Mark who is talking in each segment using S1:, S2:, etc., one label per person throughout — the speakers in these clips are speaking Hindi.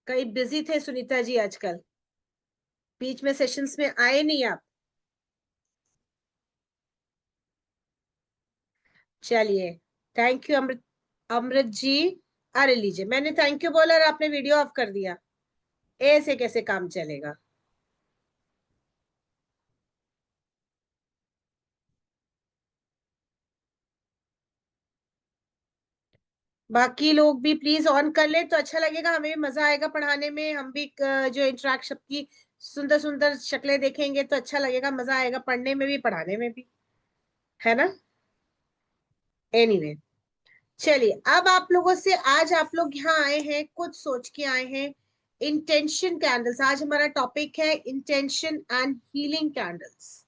S1: कहीं बिजी थे सुनीता जी आजकल? बीच में सेशंस में आए नहीं आप? चलिए। थैंक यू अमृत। अमृत जी। अरे लीजिए, मैंने थैंक यू बोला और आपने वीडियो ऑफ कर दिया। ऐसे कैसे काम चलेगा? बाकी लोग भी प्लीज ऑन कर ले तो अच्छा लगेगा, हमें भी मजा आएगा पढ़ाने में। हम भी जो इंटरेक्शन की सुंदर सुंदर शक्लें देखेंगे तो अच्छा लगेगा, मजा आएगा पढ़ने में भी पढ़ाने में भी। है ना? एनीवे, चलिए अब आप लोगों से, आज आप लोग यहाँ आए हैं कुछ सोच के आए हैं। इंटेंशन कैंडल्स, आज हमारा टॉपिक है इंटेंशन एंड हीलिंग कैंडल्स।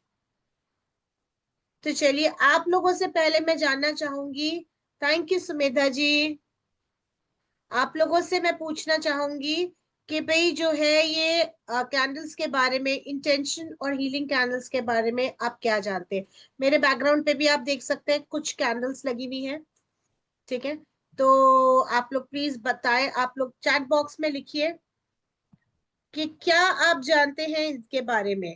S1: तो चलिए, आप लोगों से पहले मैं जानना चाहूंगी। थैंक यू सुमेधा जी। आप लोगों से मैं पूछना चाहूंगी कि भाई जो है ये कैंडल्स के बारे में, इंटेंशन और हीलिंग कैंडल्स के बारे में आप क्या जानते हैं? मेरे बैकग्राउंड पे भी आप देख सकते हैं कुछ कैंडल्स लगी हुई हैं। ठीक है। तो आप लोग प्लीज बताएं, आप लोग चैट बॉक्स में लिखिए कि क्या आप जानते हैं इसके बारे में।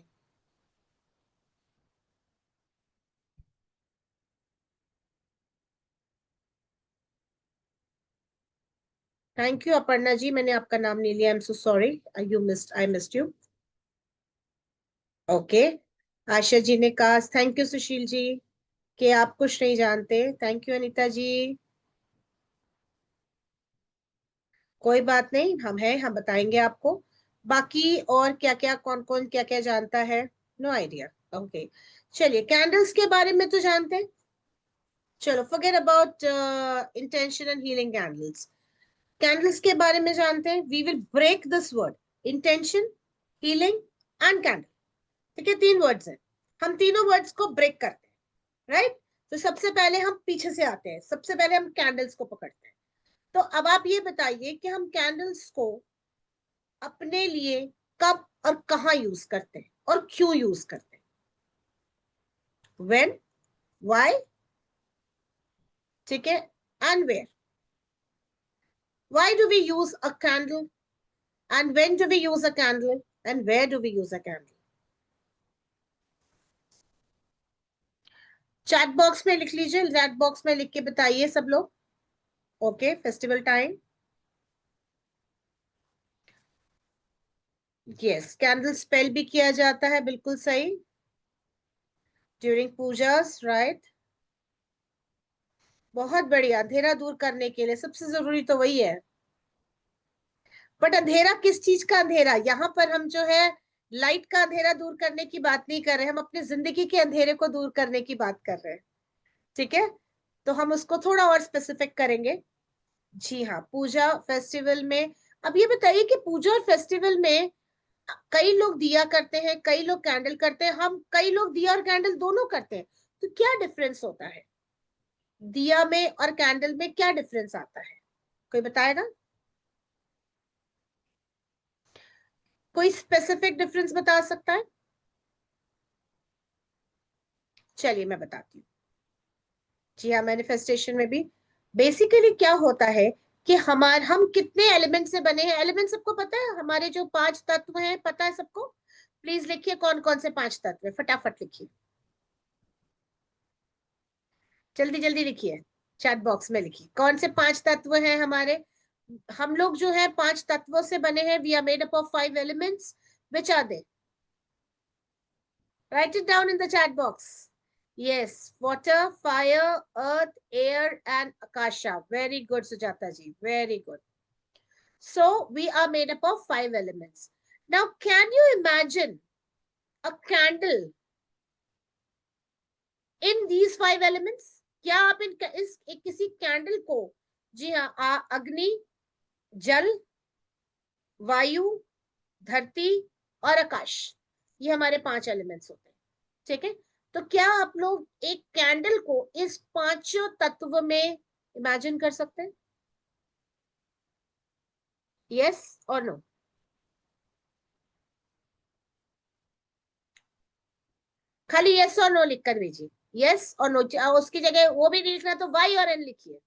S1: थैंक यू अपर्णा जी, मैंने आपका नाम नहीं लिया, I am so sorry. I missed you. Okay. Asha ji ने कहा थैंक यू सुशील जी कि आप कुछ नहीं जानते। थैंक यू अनीता जी। कोई बात नहीं, हम हैं, हम बताएंगे आपको। बाकी और क्या क्या, कौन कौन क्या क्या जानता है? No idea. ओके। चलिए, कैंडल्स के बारे में तो जानते हैं। चलो, forget about intention and healing candles. Candles के बारे में जानते हैं। We will break this word, intention, healing and candle. ठीक है, तीन वर्ड्स हैं। हम तीनों वर्ड्स को ब्रेक करते हैं, राइट? तो सबसे पहले हम पीछे से आते हैं, सबसे पहले हम कैंडल्स को पकड़ते हैं। तो अब आप ये बताइए कि हम कैंडल्स को अपने लिए कब और कहाँ यूज करते हैं और क्यों यूज करते हैं? व्हेन, व्हाई, ठीक है, and where. Why do we use a candle, and when do we use a candle, and where do we use a candle? Chat box में लिख लीजिए, चैट बॉक्स में लिख के बताइए सब लोग। Okay, festival time. Yes, candle spell भी किया जाता है, बिल्कुल सही। During Pooja's, right. बहुत बढ़िया, अंधेरा दूर करने के लिए सबसे जरूरी तो वही है। बट अंधेरा किस चीज का अंधेरा? यहाँ पर हम जो है लाइट का अंधेरा दूर करने की बात नहीं कर रहे, हम अपनी जिंदगी के अंधेरे को दूर करने की बात कर रहे हैं। ठीक है, तो हम उसको थोड़ा और स्पेसिफिक करेंगे। जी हाँ, पूजा फेस्टिवल में। अब ये बताइए कि पूजा और फेस्टिवल में कई लोग दिया करते हैं, कई लोग कैंडल करते हैं, हम कई लोग दिया और कैंडल दोनों करते हैं। तो क्या डिफरेंस होता है दिया में और कैंडल में? क्या डिफरेंस आता है? कोई बताएगा? कोई स्पेसिफिक डिफरेंस बता सकता है? चलिए मैं बताती हूँ। जी हाँ, मैनिफेस्टेशन में भी बेसिकली क्या होता है कि हम कितने एलिमेंट से बने हैं? एलिमेंट सबको पता है, हमारे जो पांच तत्व हैं, पता है सबको? प्लीज लिखिए कौन कौन से पांच तत्व है, फटाफट लिखिए। जल्दी जल्दी लिखिए, चैट बॉक्स में लिखिए कौन से पांच तत्व हैं हमारे। हम लोग जो है पांच तत्वों से बने हैं। We are made up of five elements. Which are they? Write it down in the chat box. yes, water, fire, earth, air and akasha. Very good Sujata ji, very good. So we are made up of five elements. Now can you imagine a candle in these five elements? क्या आप किसी कैंडल को, जी हाँ, अग्नि, जल, वायु, धरती और आकाश, ये हमारे पांच एलिमेंट्स होते हैं। ठीक है, तो क्या आप लोग एक कैंडल को इस पांचों तत्व में इमेजिन कर सकते हैं? यस और नो? खाली यस और नो लिख कर भेजिए। यस और नो, उसकी जगह वो भी नहीं लिखना तो वाई और एन लिखिए।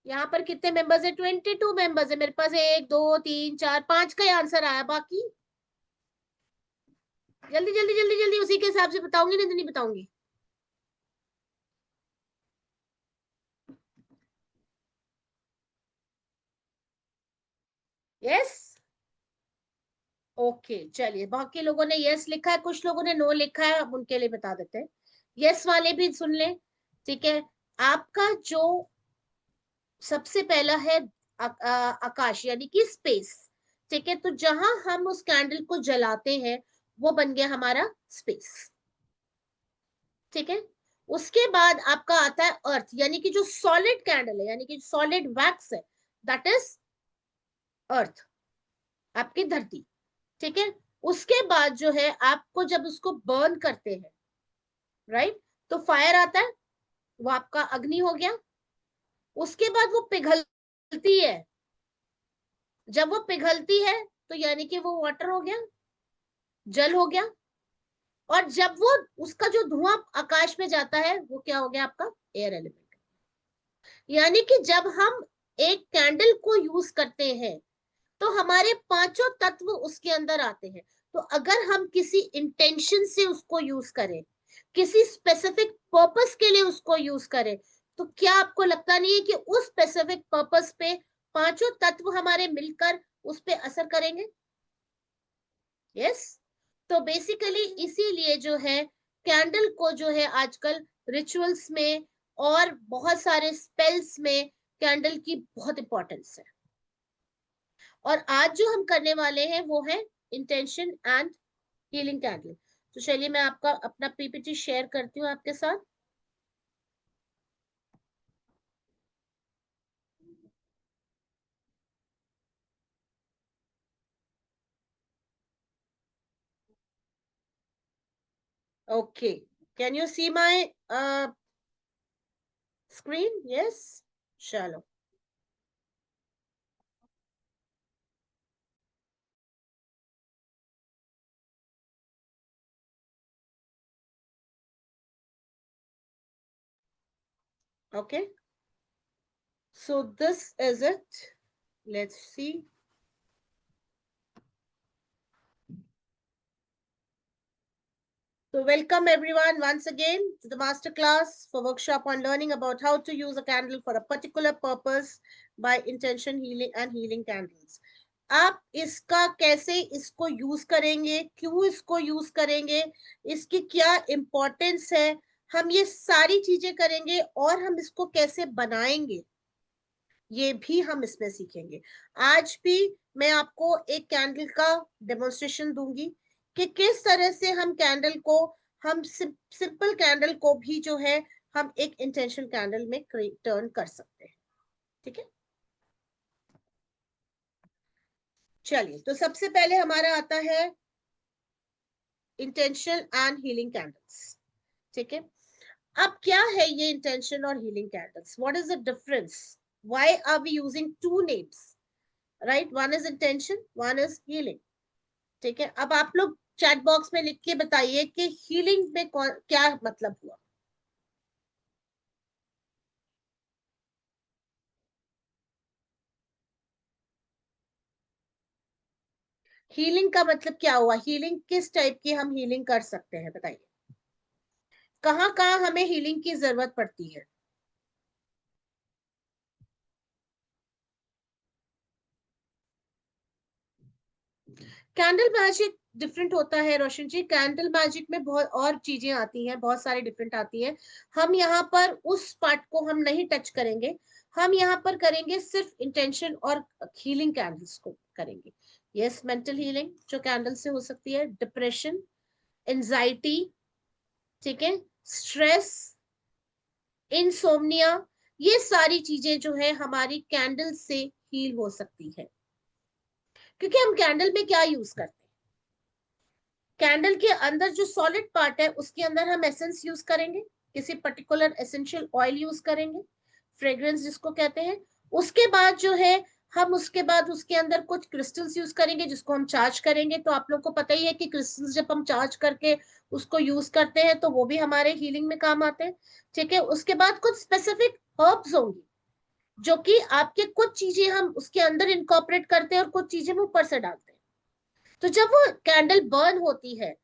S1: यहाँ पर कितने मेंबर्स है? 22 मेंबर्स है। मेरे पास 1 2 3 4 5 का ही आंसर आया। बाकी जल्दी जल्दी जल्दी जल्दी उसी के हिसाब से बताऊंगी, नहीं तो नहीं बताऊंगी। यस, ओके चलिए, बाकी लोगों ने यस लिखा है, कुछ लोगों ने नो लिखा है, अब उनके लिए बता देते हैं। यस वाले भी सुन लें, ठीक है। आपका जो सबसे पहला है आकाश यानी कि स्पेस, ठीक है। तो जहां हम उस कैंडल को जलाते हैं वो बन गया हमारा स्पेस, ठीक है। उसके बाद आपका आता है अर्थ, यानी कि जो सॉलिड कैंडल है, यानी कि सॉलिड वैक्स है, दैट इज अर्थ, आपकी धरती, ठीक है। उसके बाद जो है आपको जब उसको बर्न करते हैं, राइट, तो फायर आता है, वो आपका अग्नि हो गया। उसके बाद वो पिघलती है, जब वो पिघलती है तो यानी कि वो वाटर हो गया, जल हो गया। और जब वो उसका जो धुआं आकाश में जाता है वो क्या हो गया? आपका एयर एलिमेंट। यानी कि जब हम एक कैंडल को यूज करते हैं तो हमारे पांचों तत्व उसके अंदर आते हैं। तो अगर हम किसी इंटेंशन से उसको यूज करें, किसी स्पेसिफिक पर्पस के लिए उसको यूज करें, तो क्या आपको लगता नहीं है कि उस स्पेसिफिक पर्पस पे पांचों तत्व हमारे मिलकर उस पे असर करेंगे? यस। तो बेसिकली इसीलिए जो है कैंडल को जो है आजकल रिचुअल्स में और बहुत सारे स्पेल्स में कैंडल की बहुत इंपॉर्टेंस है। और आज जो हम करने वाले हैं वो है इंटेंशन एंड हीलिंग कैंडल। तो चलिए मैं आपका अपना पीपीटी शेयर करती हूँ आपके साथ। Okay, can you see my screen? Yes, चलो। Okay, so this is it, let's see. So welcome everyone once again to the master class for workshop on learning about how to use a candle for a particular purpose by intention healing and healing candles. आप इसका कैसे इसको यूज करेंगे, क्यों इसको यूज करेंगे, इसकी क्या इम्पोर्टेंस है, हम ये सारी चीजें करेंगे। और हम इसको कैसे बनाएंगे ये भी हम इसमें सीखेंगे। आज भी मैं आपको एक कैंडल का डेमोन्स्ट्रेशन दूंगी कि किस तरह से हम कैंडल को, हम सिंपल कैंडल को भी जो है हम एक इंटेंशन कैंडल में टर्न कर सकते हैं, ठीक है। चलिए, तो सबसे पहले हमारा आता है इंटेंशन एंड हीलिंग कैंडल्स, ठीक है। अब क्या है ये इंटेंशन और healing candles? What is the difference? Why are we using two names? Right, one is intention, one is healing, ठीक है। अब आप लोग चैट बॉक्स में लिख के बताइए कि हीलिंग में क्या मतलब हुआ। हीलिंग का मतलब क्या हुआ? हीलिंग किस टाइप की हम हीलिंग कर सकते हैं बताइए। कहाँ कहाँ हमें हीलिंग की जरूरत पड़ती है? कैंडल मैजिक डिफरेंट होता है रोशन जी। कैंडल मैजिक में बहुत और चीजें आती हैं, बहुत सारी डिफरेंट आती हैं। हम यहाँ पर उस पार्ट को हम नहीं टच करेंगे। हम यहाँ पर करेंगे सिर्फ इंटेंशन और हीलिंग कैंडल्स को करेंगे। यस, मेंटल हीलिंग जो कैंडल से हो सकती है, डिप्रेशन, एंजाइटी, ठीक है, स्ट्रेस, इंसोम्निया, ये सारी चीजें जो है हमारी कैंडल से हील हो सकती है। क्योंकि हम कैंडल में क्या यूज करते हैं, कैंडल के अंदर जो सॉलिड पार्ट है उसके अंदर हम एसेंस यूज करेंगे, किसी पर्टिकुलर एसेंशियल ऑयल यूज करेंगे, फ्रेग्रेंस जिसको कहते हैं। उसके बाद जो है हम उसके बाद उसके अंदर कुछ क्रिस्टल्स यूज करेंगे जिसको हम चार्ज करेंगे। तो आप लोग को पता ही है कि क्रिस्टल्स जब हम चार्ज करके उसको यूज करते हैं तो वो भी हमारे हीलिंग में काम आते हैं, ठीक है। उसके बाद कुछ स्पेसिफिक हर्ब्स होंगी जो कि आपके कुछ चीजें हम उसके अंदर इनकॉर्पोरेट करते हैं और कुछ चीजें हम ऊपर से डालते हैं। तो जब वो कैंडल बर्न होती है,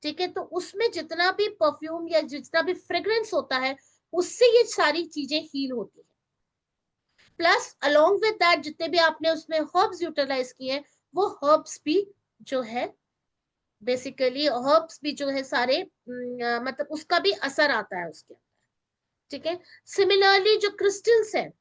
S1: ठीक है, तो उसमें जितना भी परफ्यूम या जितना भी फ्रेग्रेंस होता है, उससे ये सारी चीजें हील होती है। प्लस अलोंग विद दैट जितने भी आपने उसमें हर्ब्स यूटिलाइज किए हैं, वो हर्ब्स भी जो है, बेसिकली हर्ब्स भी जो है सारे मतलब उसका भी असर आता है उसके अंदर, ठीक है। सिमिलरली जो क्रिस्टल्स है,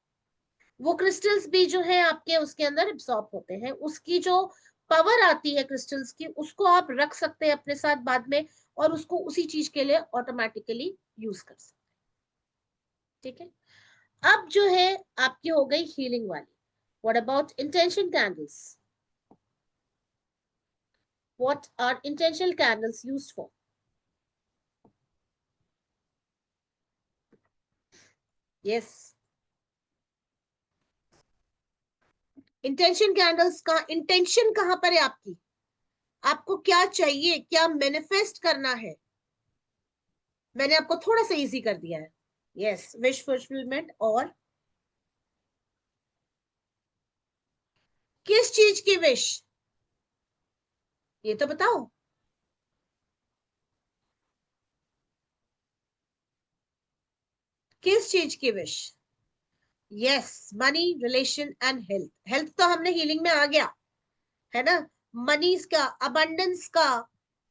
S1: वो क्रिस्टल्स भी जो है आपके उसके अंदर एब्सॉर्ब होते हैं, उसकी जो पावर आती है क्रिस्टल्स की, उसको आप रख सकते हैं अपने साथ बाद में, और उसको उसी चीज के लिए ऑटोमेटिकली यूज कर सकते हैं, ठीक है। अब जो है आपकी हो गई हीलिंग वाली। What about intention candles? What are intentional candles used for? Yes, intention candles का इंटेंशन कहां पर है आपकी? आपको क्या चाहिए, क्या मैनिफेस्ट करना है? मैंने आपको थोड़ा सा इजी कर दिया है। Yes, wish fulfilment. और किस चीज की विश, ये तो बताओ। किस चीज की wish? Yes, money, relation and health. Health तो हमने हीलिंग में आ गया, है ना। मनी का, अबंडेंस का,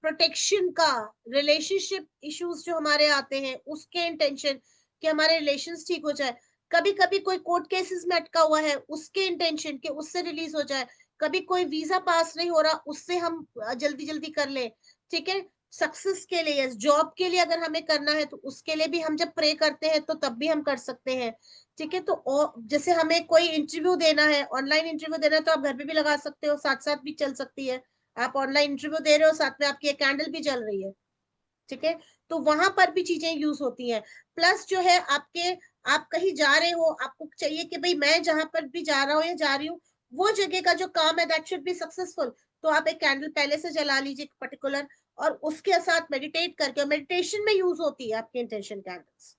S1: प्रोटेक्शन का, रिलेशनशिप इश्यूज जो हमारे आते हैं उसके इंटेंशन, कि हमारे रिलेशंस ठीक हो जाए। कभी कभी कोई कोर्ट केसेस में अटका हुआ है, उसके इंटेंशन के उससे रिलीज हो जाए। कभी कोई वीजा पास नहीं हो रहा, उससे हम जल्दी जल्दी कर ले, ठीक है। सक्सेस के लिए, जॉब के लिए अगर हमें करना है तो उसके लिए भी हम जब प्रे करते हैं तो तब भी हम कर सकते हैं, ठीक है। तो जैसे हमें कोई इंटरव्यू देना है, ऑनलाइन इंटरव्यू देना है, तो आप घर पे भी लगा सकते हो, साथ साथ भी चल सकती है। आप ऑनलाइन इंटरव्यू दे रहे हो, साथ में आपकी एक कैंडल भी जल रही है, ठीक है। तो वहां पर भी चीजें यूज होती हैं। प्लस जो है आपके, आप कहीं जा रहे हो, आपको चाहिए कि भाई मैं जहां पर भी जा रहा हूँ या जा रही हूँ, वो जगह का जो काम है दैट शुड बी सक्सेसफुल। तो आप एक कैंडल पहले से जला लीजिए पर्टिकुलर, और उसके साथ मेडिटेट करके, मेडिटेशन में यूज होती है आपकी इंटेंशन कैंडल्स।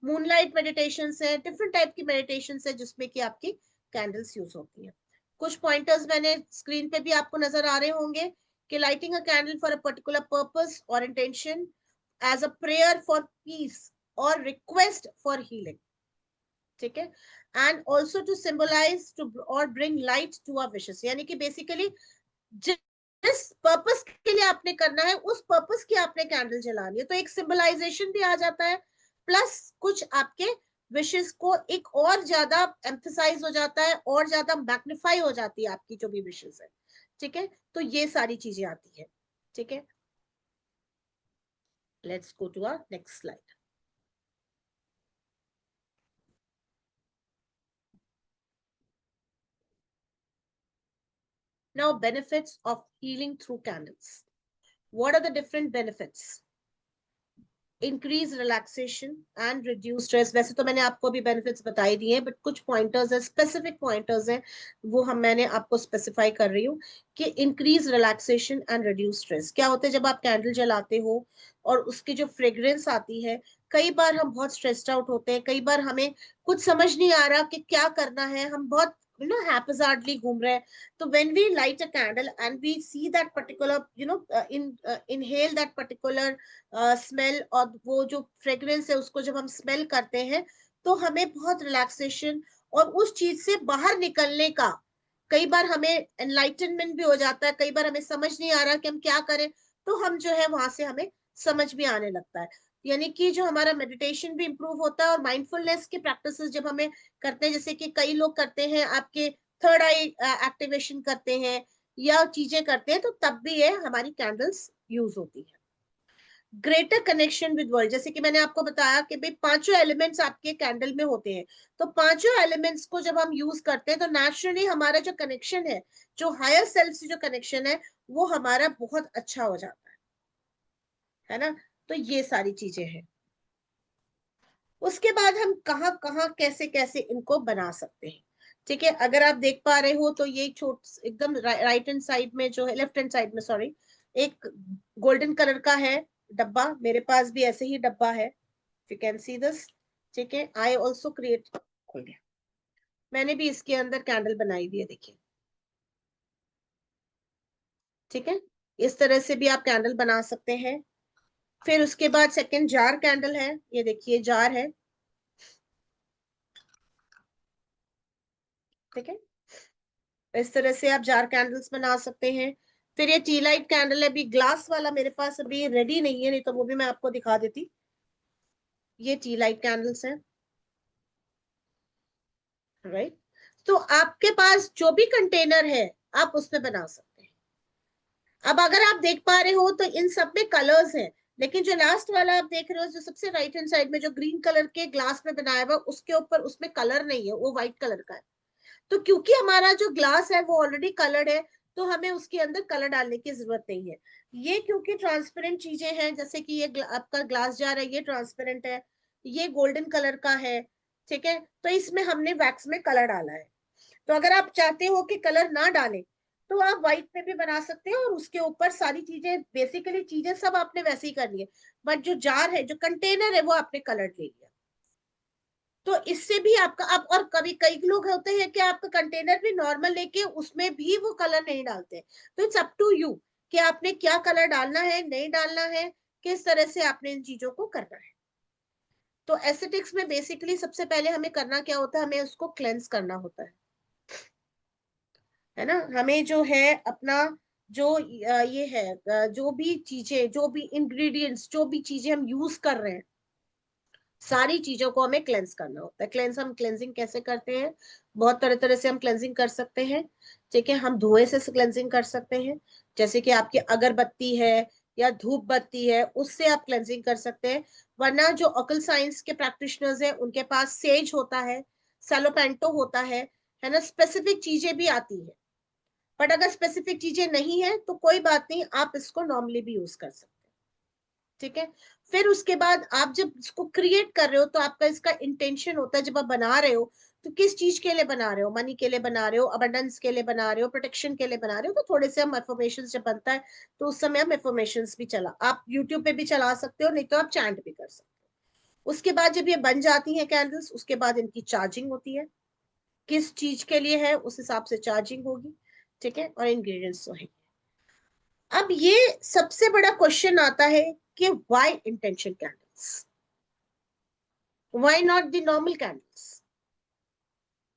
S1: मूनलाइट मेडिटेशन है, डिफरेंट टाइप की मेडिटेशन है जिसमें कि आपकी कैंडल्स यूज होती है। कुछ पॉइंटर्स मैंने स्क्रीन पे भी आपको नजर आ रहे होंगे, कि lighting a candle for a particular purpose और intention, as a prayer for peace और रिक्वेस्ट फॉर हीलिंग, ठीक है। And also to symbolise to और bring light to our wishes, यानी कि बेसिकली जिस पर्पस के लिए आपने करना है उस पर्पस की आपने कैंडल जलानी है, तो एक सिंबलाइजेशन भी आ जाता है। प्लस कुछ आपके विशेस को एक और ज्यादा एम्फसाइज हो जाता है, और ज्यादा मैग्निफाई हो जाती है आपकी जो भी विशेस है, ठीक है। तो ये सारी चीजें आती है, ठीक है। Let's go to our next slide. Now benefits of healing through candles. What are the different benefits? Increase relaxation and reduce stress. वैसे तो मैंने आपको अभी बेनिफिट्स बता ही दिए हैं, बट कुछ पॉइंटर्स है, स्पेसिफिक पॉइंटर्स हैं, वो हम मैंने आपको स्पेसिफाई कर रही हूँ, कि increase relaxation and reduce stress क्या होता है जब आप कैंडल जलाते हो और उसकी जो फ्रेग्रेंस आती है। कई बार हम बहुत स्ट्रेस्ड आउट होते हैं, कई बार हमें कुछ समझ नहीं आ रहा कि क्या करना है, हम बहुत haphazardly घूम रहे हैं। तो when we light a candle and we see that particular inhale that particular smell, और वो जो फ्रेग्रेंस है उसको जब हम स्मेल करते हैं, तो हमें बहुत रिलैक्सेशन और उस चीज से बाहर निकलने का, कई बार हमें एनलाइटनमेंट भी हो जाता है, कई बार हमें समझ नहीं आ रहा कि हम क्या करें, तो हम जो है वहां से हमें समझ भी आने लगता है। यानी कि जो हमारा मेडिटेशन भी इंप्रूव होता है, और माइंडफुलनेस की प्रैक्टिसेस जब हमें करते हैं, जैसे कि कई लोग करते हैं आपके थर्ड आई एक्टिवेशन करते हैं या चीजें करते हैं, तो तब भी ये हमारी कैंडल्स यूज होती है। ग्रेटर कनेक्शन विद वर्ल्ड, जैसे कि मैंने आपको बताया कि भाई पांचों एलिमेंट्स आपके कैंडल में होते हैं, तो पांचों एलिमेंट्स को जब हम यूज करते हैं तो नेचुरली हमारा जो कनेक्शन है, जो हायर सेल्फ से जो कनेक्शन है, वो हमारा बहुत अच्छा हो जाता है ना। तो ये सारी चीजें हैं। उसके बाद हम कहाँ कहाँ कैसे कैसे इनको बना सकते हैं, ठीक है। अगर आप देख पा रहे हो तो ये छोट एकदम राइट हैंड साइड में जो है, लेफ्ट हैंड साइड में सॉरी, एक गोल्डन कलर का है डब्बा, मेरे पास भी ऐसे ही डब्बा है, यू कैन सी दिस, ठीक है। आई ऑल्सो क्रिएट, खुल गया, मैंने भी इसके अंदर कैंडल बनाई हुई है, देखिए। ठीक है, इस तरह से भी आप कैंडल बना सकते हैं। फिर उसके बाद सेकंड जार कैंडल है, ये देखिए जार है। ठीक है, इस तरह से आप जार कैंडल्स बना सकते हैं। फिर ये टी लाइट कैंडल है, अभी ग्लास वाला मेरे पास अभी रेडी नहीं है, नहीं तो वो भी मैं आपको दिखा देती। ये टी लाइट कैंडल्स है, राइट। तो आपके पास जो भी कंटेनर है आप उसमें बना सकते हैं। अब अगर आप देख पा रहे हो तो इन सब में कलर्स हैं, लेकिन जो लास्ट वाला आप देख रहे हो, जो सबसे राइट हैंड साइड में जो ग्रीन कलर के ग्लास में बनाया हुआ, उसके ऊपर उसमें कलर नहीं है, वो व्हाइट कलर का है। तो क्योंकि हमारा जो ग्लास है वो ऑलरेडी कलर्ड है, तो हमें उसके अंदर कलर डालने की जरूरत नहीं है। ये क्योंकि ट्रांसपेरेंट चीजें हैं, जैसे कि ये आपका ग्लास जार है, ये ट्रांसपेरेंट है, ये गोल्डन कलर का है। ठीक है, तो इसमें हमने वैक्स में कलर डाला है। तो अगर आप चाहते हो कि कलर ना डालें, तो आप व्हाइट में भी बना सकते हो, और उसके ऊपर सारी चीजें, बेसिकली चीजें सब आपने वैसे ही करनी है, बट जो जार है, जो कंटेनर है, वो आपने कलर ले लिया। तो इससे भी आपका, अब और कभी कई लोग होते हैं कि आपका कंटेनर भी नॉर्मल लेके उसमें भी वो कलर नहीं डालते, तो इट्स अप टू यू कि आपने क्या कलर डालना है, नहीं डालना है, किस तरह से आपने इन चीजों को करना है। तो एस्थेटिक्स में बेसिकली सबसे पहले हमें करना क्या होता है, हमें उसको क्लेंस करना होता है ना। हमें जो है अपना, जो ये है, जो भी चीजें, जो भी इंग्रेडिएंट्स, जो भी चीजें हम यूज कर रहे हैं, सारी चीजों को हमें क्लेंस करना होता है। क्लेंस, हम क्लेंजिंग कैसे करते हैं, बहुत तरह तरह से हम क्लेंजिंग कर सकते हैं। ठीक है, हम धुएं से क्लेंजिंग कर सकते हैं, जैसे कि आपकी अगरबत्ती है या धूप बत्ती है, उससे आप क्लेंजिंग कर सकते हैं। वरना जो ऑकल साइंस के प्रैक्टिशनर्स हैं, उनके पास सेज होता है, सैलोपेंटो होता है ना, स्पेसिफिक चीजें भी आती है। बट अगर स्पेसिफिक चीजें नहीं है तो कोई बात नहीं, आप इसको नॉर्मली भी यूज कर सकते हैं। ठीक है, फिर उसके बाद आप जब इसको क्रिएट कर रहे हो, तो आपका इसका इंटेंशन होता है, जब आप बना रहे हो तो किस चीज के लिए बना रहे हो, मनी के लिए बना रहे हो, अबंडेंस के लिए बना रहे हो, प्रोटेक्शन के लिए बना रहे हो, तो थोड़े से हम एफर्मेशन जब बनता है, तो उस समय हम एफर्मेशन भी चला, आप यूट्यूब पे भी चला सकते हो, नहीं तो आप चैंट भी कर सकते हो। उसके बाद जब ये बन जाती है कैंडल्स, उसके बाद इनकी चार्जिंग होती है, किस चीज के लिए है उस हिसाब से चार्जिंग होगी। ठीक है, और इंग्रेडिएंट्स तो है। अब ये सबसे बड़ा क्वेश्चन आता है कि why intention candles, why not the normal candles,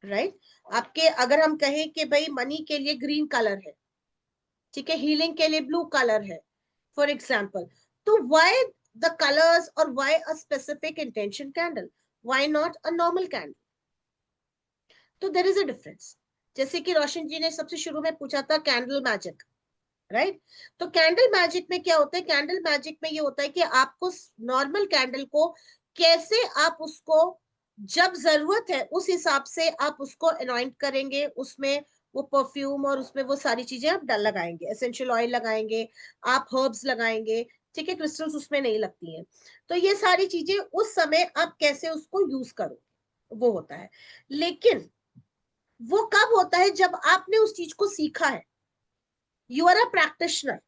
S1: right. आपके अगर हम कहें कि भाई मनी के लिए ग्रीन कलर है, ठीक है, हीलिंग के लिए ब्लू कलर है, फॉर एग्जाम्पल, तो व्हाई द कलर्स, और why a specific intention candle, why not a normal candle. तो देयर इज अ डिफरेंस। जैसे कि रोशन जी ने सबसे शुरू में पूछा था कैंडल मैजिक, राइट। तो कैंडल मैजिक में क्या होता है, कैंडल मैजिक में ये होता है कि आपको नॉर्मल कैंडल को कैसे आप उसको जब जरूरत है उस हिसाब से आप उसको अनॉइंट करेंगे, उसमें वो परफ्यूम और उसमें वो सारी चीजें आप डल लगाएंगे, एसेंशियल ऑयल लगाएंगे, आप हर्ब्स लगाएंगे। ठीक है, क्रिस्टल्स उसमें नहीं लगती हैं। तो ये सारी चीजें उस समय आप कैसे उसको यूज करो, वो होता है। लेकिन वो कब होता है, जब आपने उस चीज को सीखा है, यू आर अ प्रैक्टिशनर।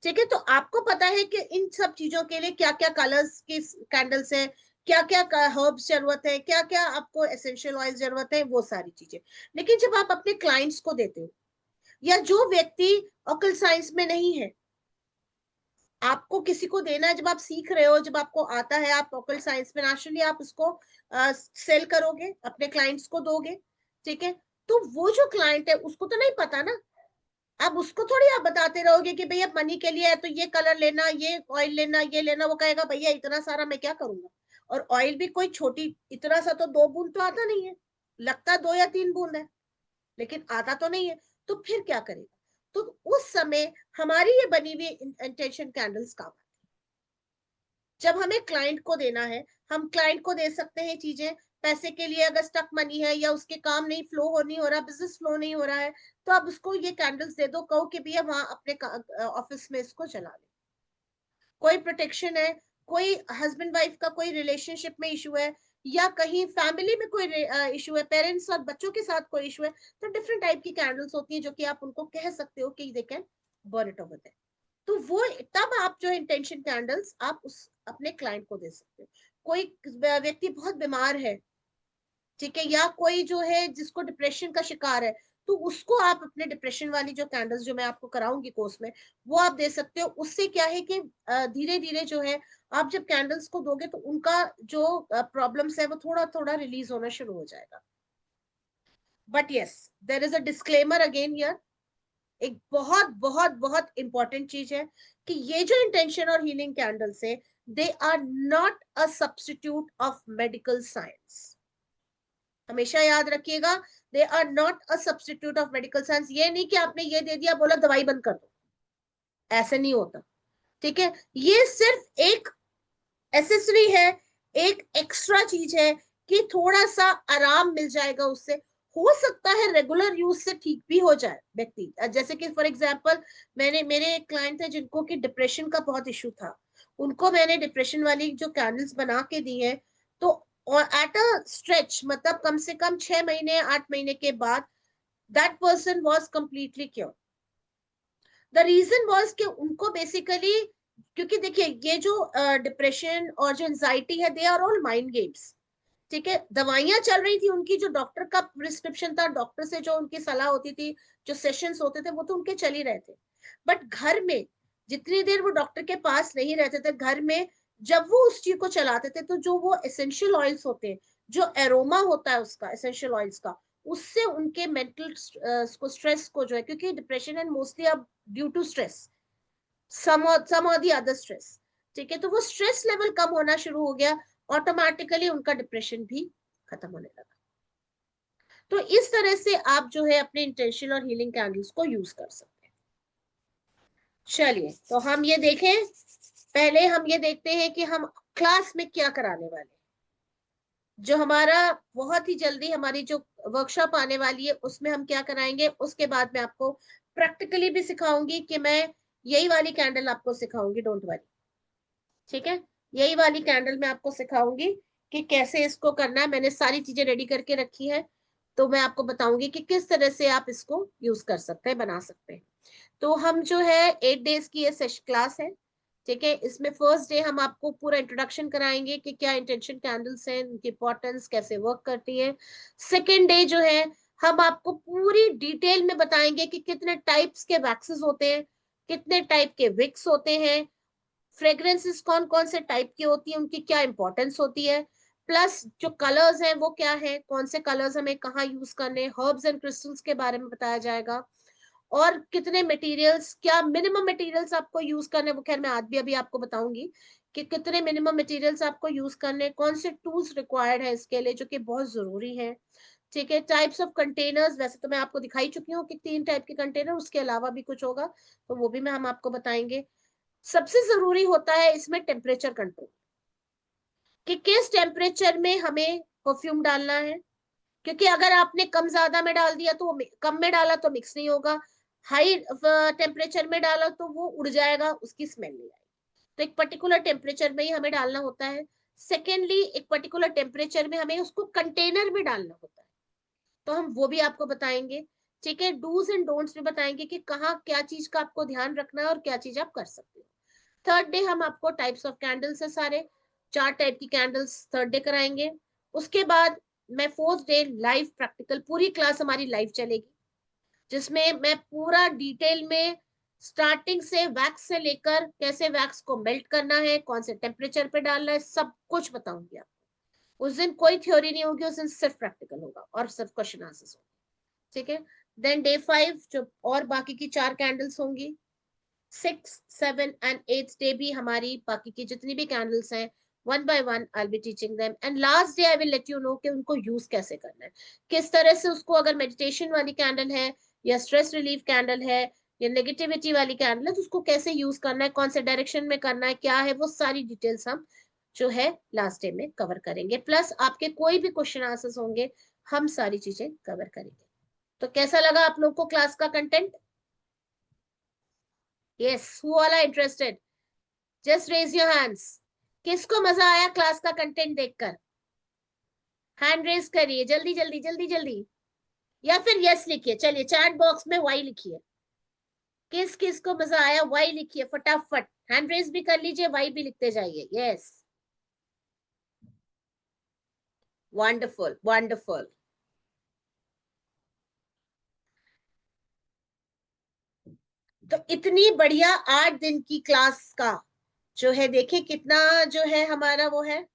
S1: ठीक है, तो आपको पता है कि इन सब चीजों के लिए क्या क्या कलर्स की कैंडल्स है, क्या क्या हर्ब्स जरूरत है, क्या क्या आपको एसेंशियल ऑयल जरूरत है, वो सारी चीजें। लेकिन जब आप अपने क्लाइंट्स को देते हो, या जो व्यक्ति ऑकल साइंस में नहीं है, आपको किसी को देना है, जब आप सीख रहे हो, जब आपको आता है, आप ऑकल साइंस में नेचुरली आप उसको सेल करोगे, अपने क्लाइंट्स को दोगे। ठीक है, तो वो जो क्लाइंट है उसको तो नहीं पता ना, अब उसको थोड़ी आप बताते रहोगे कि भैया मनी के लिए है तो ये कलर लेना, ये ऑयल लेना, ये लेना। वो कहेगा भैया इतना सारा मैं क्या करूंगा, और ऑयल भी कोई छोटी, इतना सा तो 2 बूंद तो आता नहीं है, लगता 2 या 3 बूंद है, लेकिन आता तो नहीं है। तो फिर क्या करेगा, तो उस समय हमारी ये बनी हुई इंटेंशन कैंडल्स काम, जब हमें क्लाइंट को देना है, हम क्लाइंट को दे सकते हैं चीजें, पैसे के लिए अगर स्टक मनी है, या उसके काम नहीं फ्लो हो, नहीं हो रहा, बिजनेस फ्लो नहीं हो रहा है, तो आप उसको ये कैंडल्स दे दो, कहो कि भैया वहां अपने ऑफिस में इसको चला ले। कोई प्रोटेक्शन है, कोई हस्बैंड वाइफ का कोई रिलेशनशिप में इशू है, या कहीं फैमिली में कोई इशू है, पेरेंट्स और बच्चों के साथ कोई इशू है, तो डिफरेंट टाइप की कैंडल्स होती है जो कि आप उनको कह सकते हो कि they can burn it over. तो वो तब आप जो इंटेंशन कैंडल्स आप उस अपने क्लाइंट को दे सकते हो। कोई व्यक्ति बहुत बीमार है, ठीक है, या कोई जो है जिसको डिप्रेशन का शिकार है, तो उसको आप अपने डिप्रेशन वाली जो कैंडल्स जो मैं आपको कराऊंगी कोर्स में, वो आप दे सकते हो। उससे क्या है कि धीरे धीरे जो है, आप जब कैंडल्स को दोगे तो उनका जो प्रॉब्लम्स है वो थोड़ा थोड़ा रिलीज होना शुरू हो जाएगा। But yes, there is a disclaimer again here. एक बहुत बहुत बहुत इंपॉर्टेंट चीज है कि ये जो इंटेंशन और हीलिंग कैंडल्स है, they are not a substitute of medical science. हमेशा याद रखिएगा, they are not a substitute of medical science. ये नहीं कि आपने ये दे दिया, बोला दवाई बंद कर दो, ऐसे नहीं होता। ठीक है, ये सिर्फ एक एसेसरी है, एक एक्स्ट्रा चीज है कि थोड़ा सा आराम मिल जाएगा उससे। हो सकता है रेगुलर यूज से ठीक भी हो जाए व्यक्ति। जैसे कि फॉर एग्जांपल, मेरे एक क्लाइंट थे जिनको कि डिप्रेशन का बहुत इशू था। उनको मैंने डिप्रेशन वाली जो कैंडल्स बना के दी है, तो एट अ स्ट्रेच, मतलब कम से कम 6 महीने 8 महीने के बाद that person was completely cure. The reason was कि उनको बेसिकली, क्योंकि देखिए ये जो डिप्रेशन और जो एंजाइटी है, they are all mind games. ठीक है, दवाइयां चल रही थी उनकी, जो डॉक्टर का प्रिस्क्रिप्शन था, डॉक्टर से जो उनकी सलाह होती थी, जो सेशंस होते थे, वो तो उनके चल ही रहे थे। बट घर में जितनी देर वो डॉक्टर के पास नहीं रहते थे, घर में जब वो उस चीज को चलाते थे, तो जो वो एसेंशियल ऑयल्स होते हैं, जो एरोमा होता है उसका, एसेंशियल ऑयल्स का, उससे उनके मेंटल को, स्ट्रेस को जो है, क्योंकि डिप्रेशन एंड मोस्टली अब ड्यू टू स्ट्रेस, सम और दी अदर स्ट्रेस। ठीक है, तो वो स्ट्रेस लेवल कम होना शुरू हो गया, ऑटोमेटिकली उनका डिप्रेशन भी खत्म होने लगा। तो इस तरह से आप जो है अपने इंटेंशन और हीलिंग कैंडल्स को यूज कर सकते हैं। चलिए, तो हम ये देखें, पहले हम ये देखते हैं कि हम क्लास में क्या कराने वाले हैं। जो हमारा बहुत ही जल्दी हमारी जो वर्कशॉप आने वाली है, उसमें हम क्या कराएंगे, उसके बाद मैं आपको प्रैक्टिकली भी सिखाऊंगी कि मैं यही वाली कैंडल आपको सिखाऊंगी, डोंट वरी। ठीक है, यही वाली कैंडल मैं आपको सिखाऊंगी कि कैसे इसको करना है। मैंने सारी चीजें रेडी करके रखी है, तो मैं आपको बताऊंगी कि किस तरह से आप इसको यूज कर सकते हैं, बना सकते हैं। तो हम जो है 8 डेज की ये सेशन क्लास है। ठीक है, इसमें फर्स्ट डे हम आपको पूरा इंट्रोडक्शन कराएंगे कि क्या इंटेंशन कैंडल्स हैं, उनकी इंपॉर्टेंस, कैसे वर्क करती है। सेकेंड डे जो है, हम आपको पूरी डिटेल में बताएंगे कि कितने टाइप्स के वैक्सेस होते हैं, कितने टाइप के विक्स होते हैं, फ्रेग्रेंसेस कौन कौन से टाइप की होती है, उनकी क्या इंपॉर्टेंस होती है, प्लस जो कलर्स हैं वो क्या है, कौन से कलर्स हमें कहाँ यूज करने, हर्ब्स एंड क्रिस्टल्स के बारे में बताया जाएगा, और कितने मटेरियल्स, क्या मिनिमम मटेरियल्स आपको यूज करने, वो खैर मैं आज भी अभी आपको बताऊंगी कि कितने मिनिमम मटेरियल्स आपको यूज करने, कौन से टूल्स रिक्वायर्ड है इसके लिए जो कि बहुत जरूरी है। ठीक है, टाइप्स ऑफ कंटेनर्स, वैसे तो मैं आपको दिखाई चुकी हूँ कि 3 टाइप के कंटेनर, उसके अलावा भी कुछ होगा तो वो भी मैं हम आपको बताएंगे। सबसे जरूरी होता है इसमें टेम्परेचर कंट्रोल, कि किस टेम्परेचर में हमें परफ्यूम डालना है। क्योंकि अगर आपने कम ज्यादा में डाल दिया तो कम में डाला तो मिक्स नहीं होगा, हाई टेम्परेचर में डाला तो वो उड़ जाएगा, उसकी स्मेल नहीं आएगी। तो एक पर्टिकुलर टेम्परेचर में ही हमें डालना होता है। सेकेंडली, एक पर्टिकुलर टेम्परेचर में हमें उसको कंटेनर में डालना होता है, तो हम वो भी आपको बताएंगे। ठीक है, डूज एंड डोंट्स भी बताएंगे कि कहाँ क्या चीज का आपको ध्यान रखना है और क्या चीज आप कर सकते हो। थर्ड डे हम आपको टाइप्स ऑफ कैंडल्स है सारे, 4 टाइप की कैंडल्स थर्ड डे कराएंगे। उसके बाद मैं फोर्थ डे लाइव प्रैक्टिकल, पूरी क्लास हमारी लाइव चलेगी, जिसमें मैं पूरा डिटेल में स्टार्टिंग से वैक्स से लेकर कैसे वैक्स को मेल्ट करना है, कौन से टेम्परेचर पे डालना है, सब कुछ बताऊंगी आपको। उस दिन कोई थ्योरी नहीं होगी, उस दिन सिर्फ प्रैक्टिकल होगा और सिर्फ क्वेश्चन आंसर्स होंगे। ठीक है, देन डे 5 जो और बाकी की 4 कैंडल्स होंगी, 6, 7 एंड 8 डे भी हमारी बाकी की जितनी भी कैंडल्स हैं, one by one I be teaching them, and last day I will let you know कि उनको यूज कैसे करना है, किस तरह से उसको, अगर मेडिटेशन वाली कैंडल है या स्ट्रेस रिलीफ कैंडल है या नेगेटिविटी वाली कैंडल है, तो उसको कैसे यूज करना है, कौन से डायरेक्शन में करना है, क्या है, वो सारी डिटेल्स हम जो है लास्ट डे में कवर करेंगे। प्लस आपके कोई भी क्वेश्चन आंसर्स होंगे, हम सारी चीजें कवर करेंगे। तो कैसा लगा आप लोग को क्लास का content? Yes, who all are interested, just raise your hands. किसको मजा आया क्लास का कंटेंट देखकर? हैंड रेज करिए, जल्दी जल्दी जल्दी जल्दी, या फिर यस लिखिए, चलिए चैट बॉक्स में वाई लिखिए। किस किस को मजा आया वाई लिखिए फटाफट, हैंड रेज भी कर लीजिए, वाई भी लिखते जाइए। Yes, wonderful wonderful. तो इतनी बढ़िया 8 दिन की क्लास का जो है, देखिए कितना जो है हमारा वो है।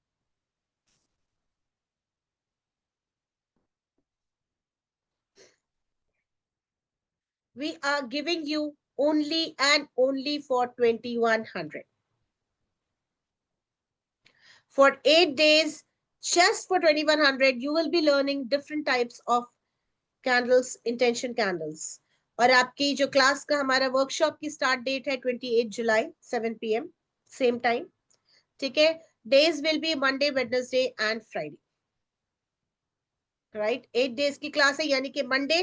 S1: We are giving you only and only for 2100 for 8 days. Just for 2100 you will be learning different types of candles, intention candles. और आपकी जो क्लास का हमारा वर्कशॉप की स्टार्ट डेट है 28 जुलाई 7 PM सेम टाइम। ठीक है। Days will be Monday Wednesday and Friday. Right, 8 days की क्लास है, यानी कि Monday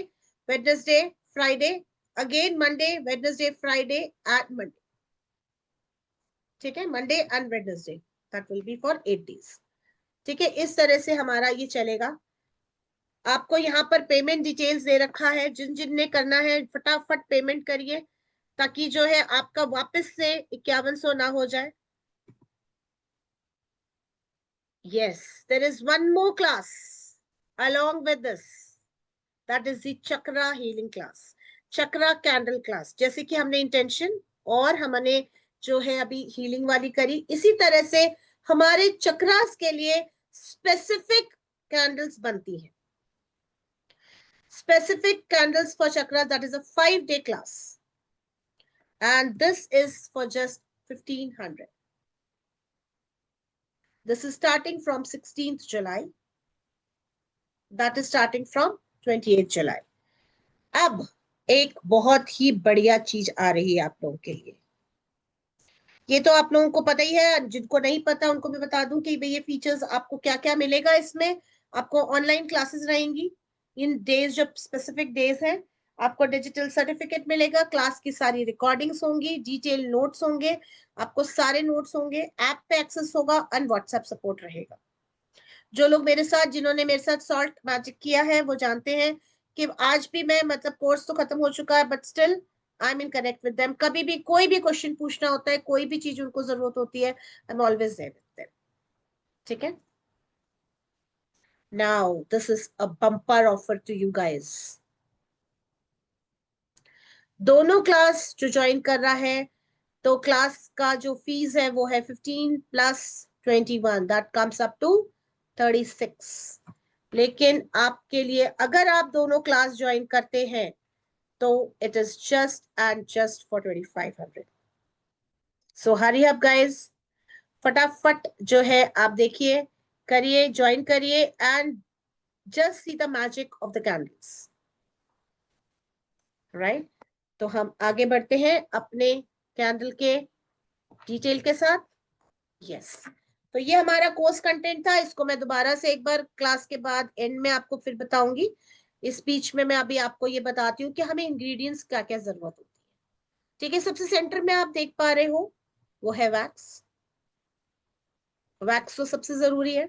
S1: Wednesday Friday, again Monday Wednesday Friday and Monday. ठीक है, Monday and Wednesday, that will be for 8 days. ठीक है, इस तरह से हमारा ये चलेगा। आपको यहाँ पर पेमेंट डिटेल्स दे रखा है, जिन जिन ने करना है फटाफट पेमेंट करिए, ताकि जो है आपका वापस से 5100 ना हो जाए। Yes, there is one more class along with this, that is the chakra healing class, chakra candle class. जैसे कि हमने इंटेंशन और हमने जो है अभी हीलिंग वाली करी, इसी तरह से हमारे चक्रास के लिए स्पेसिफिक कैंडल्स बनती है। Specific candles for chakra, that is a 5 day class, and this is for just 1500. This is starting from 16th July, that is starting from 28th July. अब एक बहुत ही बढ़िया चीज आ रही है आप लोगों के लिए। ये तो आप लोगों को पता ही है, जिनको नहीं पता उनको मैं बता दूं कि भाई ये फीचर्स आपको क्या क्या मिलेगा इसमें। आपको ऑनलाइन क्लासेस रहेंगी इन डेज, जब स्पेसिफिक डेज हैं। आपको डिजिटल सर्टिफिकेट मिलेगा, क्लास की सारी रिकॉर्डिंग्स होंगी, डिटेल नोट्स होंगे, आपको सारे नोट्स होंगे, ऐप पे एक्सेस होगा एंड व्हाट्सएप सपोर्ट रहेगा। जो लोग मेरे साथ, जिन्होंने मेरे साथ सॉल्ट मैजिक किया है, वो जानते हैं कि आज भी मैं, मतलब कोर्स तो खत्म हो चुका है but still I am in connect with them. कभी भी कोई भी क्वेश्चन पूछना होता है, कोई भी चीज उनको जरूरत होती है, I am always there with them. ठीक है। Now this is a bumper offer to you guys. दोनों क्लास जो ज्वाइन कर रहा है, तो क्लास का जो फीस है वो है 15 plus 21, that comes up to 36। लेकिन आपके लिए, अगर आप दोनों क्लास ज्वाइन करते हैं, तो it is just and just for 2500। So hurry up guys, फटाफट जो है आप देखिए, करिए, ज्वाइन करिए and just see the magic of the candles. Right, तो हम आगे बढ़ते हैं अपने कैंडल के डिटेल के साथ। यस, तो ये हमारा कोर्स कंटेंट था। इसको मैं दोबारा से एक बार क्लास के बाद एंड में आपको फिर बताऊंगी। इस बीच में मैं अभी आपको ये बताती हूँ कि हमें इंग्रेडिएंट्स क्या क्या जरूरत होती है। ठीक है, सबसे सेंटर में आप देख पा रहे हो वो है वैक्स। वैक्स तो सबसे जरूरी है,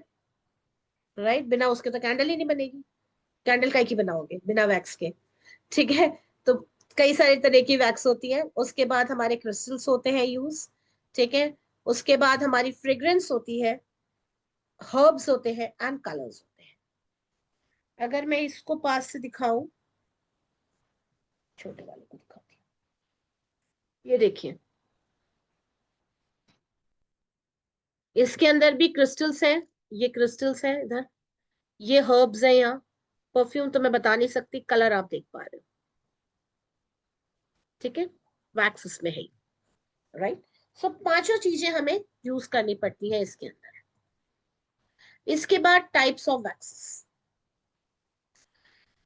S1: राइट, बिना उसके तो कैंडल ही नहीं बनेगी। कैंडल का की बनाओगे बिना वैक्स के? ठीक है, तो कई सारे तरह की वैक्स होती है। उसके बाद हमारे क्रिस्टल्स होते हैं यूज। ठीक है, उसके बाद हमारी फ्रेग्रेंस होती है, हर्ब्स होते हैं एंड कलर्स होते हैं। अगर मैं इसको पास से दिखाऊं, छोटे वाले को दिखाती हूँ, ये देखिए, इसके अंदर भी क्रिस्टल्स हैं। ये क्रिस्टल्स हैं इधर, ये हर्ब्स हैं यहाँ। परफ्यूम तो मैं बता नहीं सकती, कलर आप देख पा रहे हो। ठीक है, वैक्स इसमें है, राइट। सब पांचों चीजें हमें यूज करनी पड़ती है इसके अंदर। इसके बाद टाइप्स ऑफ वैक्सेस,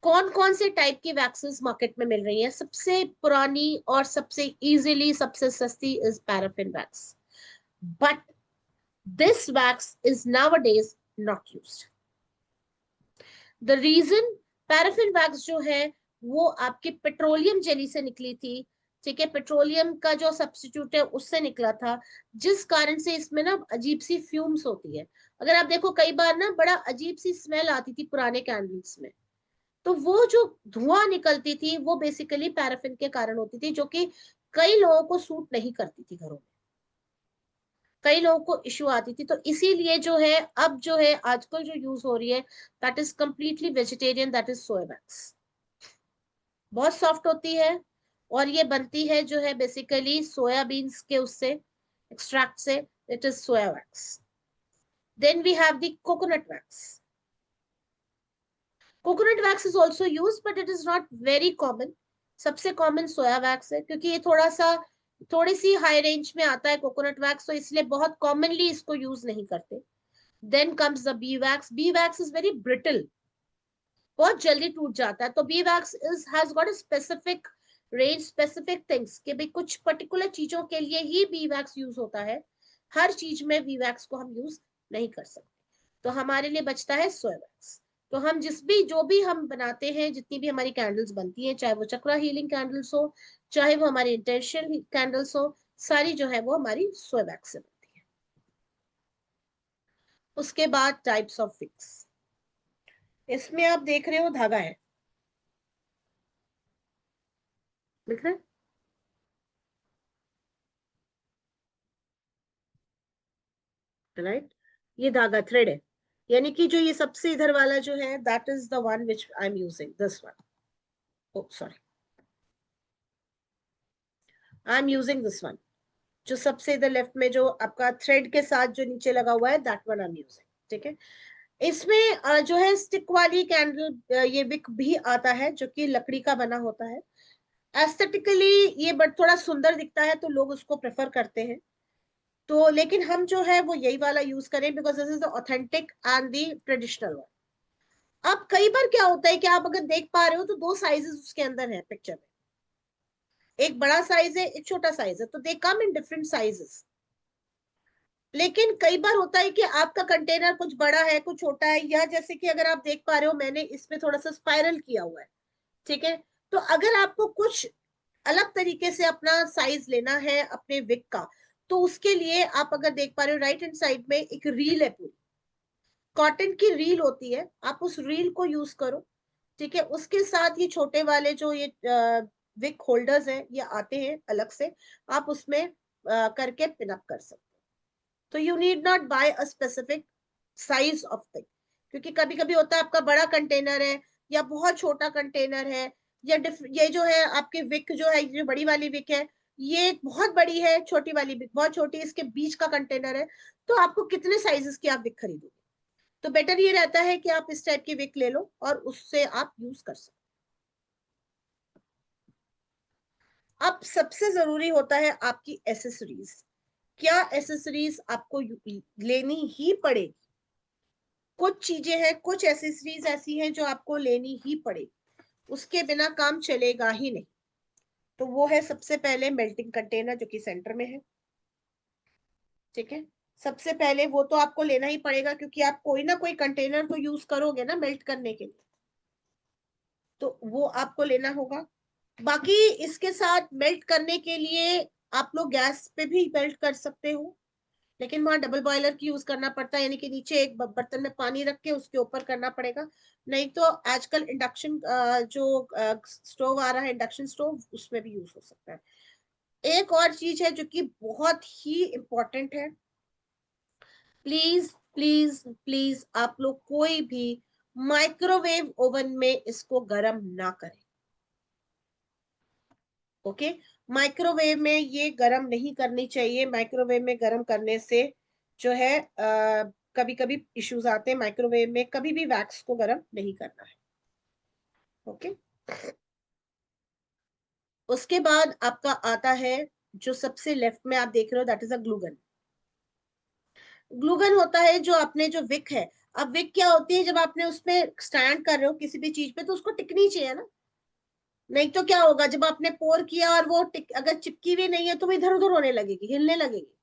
S1: कौन कौन से टाइप की वैक्सेस मार्केट में मिल रही हैं? सबसे पुरानी और सबसे इजीली सबसे सस्ती is paraffin wax, but this wax is nowadays not used. The reason, paraffin wax जो है वो आपके पेट्रोलियम जेली से निकली थी। ठीक है, पेट्रोलियम का जो सब्स्टिट्यूट है उससे निकला था, जिस कारण से इसमें ना अजीब सी फ्यूम्स होती है। अगर आप देखो, कई बार ना बड़ा अजीब सी स्मेल आती थी पुराने कैंडल्स में। तो वो जो धुआं निकलती थी वो बेसिकली पैराफिन के कारण होती थी, जो कि कई लोगों को सूट नहीं करती थी घरों में। कई लोगों को इश्यू आती थी, तो इसीलिए जो है अब जो है आजकल जो यूज हो रही है that is completely vegetarian, that is soya wax. बहुत सॉफ्ट होती है और ये बनती है जो है बेसिकली सोयाबीन्स के उससे एक्सट्रैक्ट से, it is soya wax. Then we have the coconut wax. Coconut wax is also use but it is not very common. सबसे कॉमन सोया वैक्स है, क्योंकि ये थोड़ी सी हाई रेंज में आता है कोकोनट वैक्स, तो इसलिए बहुत कॉमनली इसको यूज नहीं करते। Then comes the bee wax. Bee wax is very brittle, बहुत जल्दी टूट जाता है। तो bee wax is has got a specific range, specific things कि भाई कुछ पर्टिकुलर चीजों के लिए ही बी वैक्स यूज होता है, हर चीज में बी वैक्स को हम यूज नहीं कर सकते। तो हमारे लिए बचता है सोया वैक्स। तो हम जो भी हम बनाते हैं, जितनी भी हमारी कैंडल्स बनती हैं, चाहे वो चक्रा हीलिंग कैंडल्स हो, चाहे वो हमारी इंटेंशनल कैंडल्स हो, सारी जो है वो हमारी सोया वैक्स से बनती है। उसके बाद टाइप्स ऑफ विक्स। इसमें आप देख रहे हो धागा है, दिख रहा है, राइट? ये धागा थ्रेड है, यानी कि जो ये सबसे इधर वाला जो है that is the one which I am using, this one. Oh sorry, I am using this one. जो सबसे इधर लेफ्ट में जो आपका थ्रेड के साथ जो नीचे लगा हुआ है, that one I am using. ठीक है। इसमें जो है स्टिक वाली कैंडल, ये विक भी आता है जो कि लकड़ी का बना होता है। एस्थेटिकली ये बट थोड़ा सुंदर दिखता है, तो लोग उसको प्रेफर करते हैं। तो लेकिन हम जो है वो यही वाला यूज करें, because this is the authentic and the traditional one. अब कई बार क्या होता है कि आप अगर देख पा रहे हो तो दो साइजेस उसके अंदर है पिक्चर में, एक बड़ा साइज है, एक छोटा साइज है, तो दे कम इन डिफरेंट साइजेस। लेकिन कई बार होता है कि आपका कंटेनर कुछ बड़ा है, कुछ छोटा है, या जैसे कि अगर आप देख पा रहे हो मैंने इसमें थोड़ा सा स्पाइरल किया हुआ है। ठीक है। तो अगर आपको कुछ अलग तरीके से अपना साइज लेना है अपने विक का, तो उसके लिए आप अगर देख पा रहे हो राइट हैंड साइड में एक रील है, पूरी कॉटन की रील होती है, आप उस रील को यूज करो। ठीक है। उसके साथ ये छोटे वाले जो ये विक होल्डर्स हैं, ये आते हैं अलग से, आप उसमें करके पिनअप कर सकते हो। तो you need not buy a specific size of thing, क्योंकि कभी कभी होता है आपका बड़ा कंटेनर है या बहुत छोटा कंटेनर है, या ये जो है आपके विक जो है, जो बड़ी वाली विक है, ये बहुत बड़ी है, छोटी वाली विक बहुत छोटी है, इसके बीच का कंटेनर है, तो आपको कितने साइजेस की आप विक खरीदोगे? तो बेटर ये रहता है कि आप इस टाइप की विक ले लो और उससे आप यूज कर सकते। अब सबसे जरूरी होता है आपकी एसेसरीज। क्या एसेसरीज आपको लेनी ही पड़ेगी? कुछ चीजें हैं, कुछ एसेसरीज ऐसी हैं जो आपको लेनी ही पड़ेगी, उसके बिना काम चलेगा ही नहीं। तो वो है सबसे पहले मेल्टिंग कंटेनर, जो कि सेंटर में है। ठीक है। सबसे पहले वो तो आपको लेना ही पड़ेगा, क्योंकि आप कोई ना कोई कंटेनर तो यूज करोगे ना मेल्ट करने के लिए, तो वो आपको लेना होगा। बाकी इसके साथ मेल्ट करने के लिए आप लोग गैस पे भी मेल्ट कर सकते हो, लेकिन वहां डबल बॉयलर की यूज करना पड़ता है, यानी कि नीचे एक बर्तन में पानी रख के उसके ऊपर करना पड़ेगा। नहीं तो आजकल इंडक्शन जो स्टोव आ रहा है, इंडक्शन स्टोव, उसमें भी यूज हो सकता है। एक और चीज है जो कि बहुत ही इंपॉर्टेंट है, प्लीज प्लीज प्लीज आप लोग कोई भी माइक्रोवेव ओवन में इसको गर्म ना करें। ओके। माइक्रोवेव में ये गर्म नहीं करनी चाहिए। माइक्रोवेव में गर्म करने से जो है कभी कभी इश्यूज आते हैं। माइक्रोवेव में कभी भी वैक्स को गर्म नहीं करना है। ओके। उसके बाद आपका आता है जो सबसे लेफ्ट में आप देख रहे हो, that is a glue gun. Glue gun होता है जो अपने जो विक है। अब विक क्या होती है, जब आपने उसमें स्टैंड कर रहे हो किसी भी चीज पे, तो उसको टिकनी चाहिए ना। नहीं तो क्या होगा, जब आपने पोर किया और वो अगर चिपकी हुई नहीं है तो वो इधर उधर होने लगेगी, हिलने लगेगी,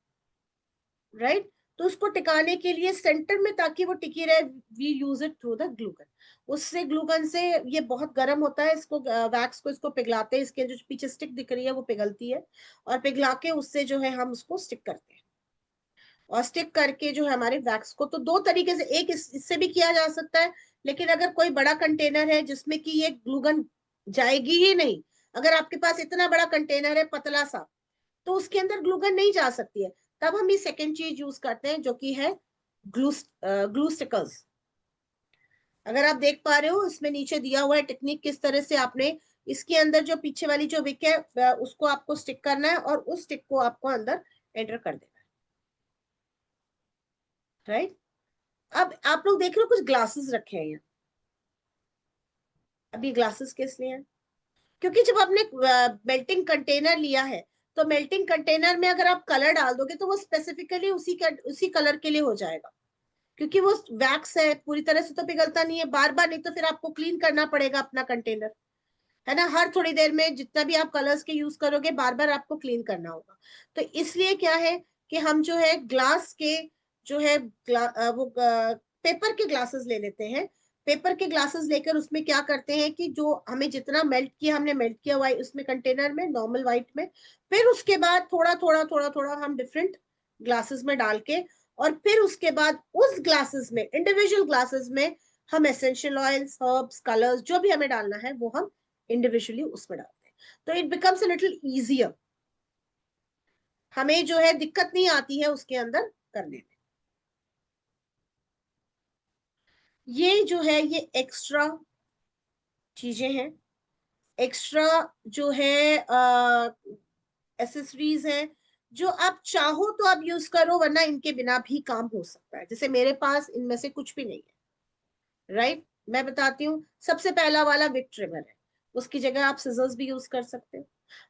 S1: राइट? तो उसको टिकाने के लिए सेंटर में, ताकि वो टिकी रहे, we use it through the glue gun. उससे ग्लूगन से ये बहुत गर्म होता है, इसको वैक्स को इसको पिघलाते हैं, इसके जो पीछे स्टिक दिख रही है वो पिघलती है, और पिघला के उससे जो है हम उसको स्टिक करते हैं। और स्टिक करके जो है हमारे वैक्स को, तो दो तरीके से, एक इससे भी किया जा सकता है, लेकिन अगर कोई बड़ा कंटेनर है जिसमें कि ये ग्लूगन जाएगी ही नहीं, अगर आपके पास इतना बड़ा कंटेनर है पतला सा, तो उसके अंदर ग्लूगन नहीं जा सकती है, तब हम ये सेकेंड चीज यूज करते हैं जो कि है ग्लू ग्लू स्टिकर्स। अगर आप देख पा रहे हो इसमें नीचे दिया हुआ है टेक्निक किस तरह से आपने इसके अंदर जो पीछे वाली जो विक है उसको आपको स्टिक करना है और उस स्टिक को आपको अंदर एंटर कर देना है, राइट। अब आप लोग देख रहे हो कुछ ग्लासेस रखे हैं यहाँ। अब ये ग्लासेस किस लिए हैं? क्योंकि जब आपने मेल्टिंग कंटेनर लिया है तो मेल्टिंग कंटेनर में अगर आप कलर डाल दोगे तो वो स्पेसिफिकली उसी कलर के लिए हो जाएगा, क्योंकि वो वैक्स है, पूरी तरह से तो पिघलता नहीं है बार बार, नहीं तो फिर आपको क्लीन करना पड़ेगा अपना कंटेनर, है ना। हर थोड़ी देर में जितना भी आप कलर्स के यूज करोगे बार बार आपको क्लीन करना होगा। तो इसलिए क्या है कि हम जो है ग्लास के जो है वो पेपर के ग्लासेस ले लेते हैं। पेपर के ग्लासेस लेकर उसमें क्या करते हैं कि जो हमें जितना मेल्ट किया हमने मेल्ट किया हुआ उसमें कंटेनर में नॉर्मल वाइट में, फिर उसके बाद थोड़ा थोड़ा थोड़ा थोड़ा हम डिफरेंट ग्लासेस में डाल के, और फिर उसके बाद उस ग्लासेस में इंडिविजुअल ग्लासेस में हम एसेंशियल ऑयल्स हर्ब्स कलर्स जो भी हमें डालना है वो हम इंडिविजुअली उसमें डालते हैं। तो it becomes a little easier, हमें जो है दिक्कत नहीं आती है उसके अंदर करने में। ये जो है ये एक्स्ट्रा चीजें हैं, एक्स्ट्रा जो है एसेसरीज हैं, जो आप चाहो तो आप यूज करो, वरना इनके बिना भी काम हो सकता है। जैसे मेरे पास इनमें से कुछ भी नहीं है, राइट। मैं बताती हूँ, सबसे पहला वाला विक ट्रिमर है, उसकी जगह आप सिजर्स भी यूज कर सकते हो।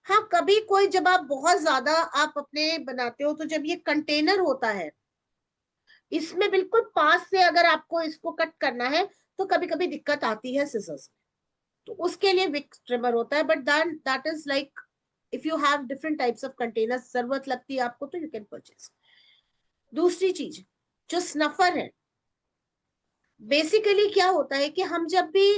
S1: हाँ, कभी कोई जब आप बहुत ज्यादा आप अपने बनाते हो तो जब ये कंटेनर होता है इसमें बिल्कुल पास से अगर आपको इसको कट करना है तो कभी कभी दिक्कत आती है सिजर्स में, तो उसके लिए विक ट्रिमर होता है। But then that is like if you have different types of containers जरूरत लगती है आपको तो यू कैन परचेज। दूसरी चीज जो स्नफर है, बेसिकली क्या होता है कि हम जब भी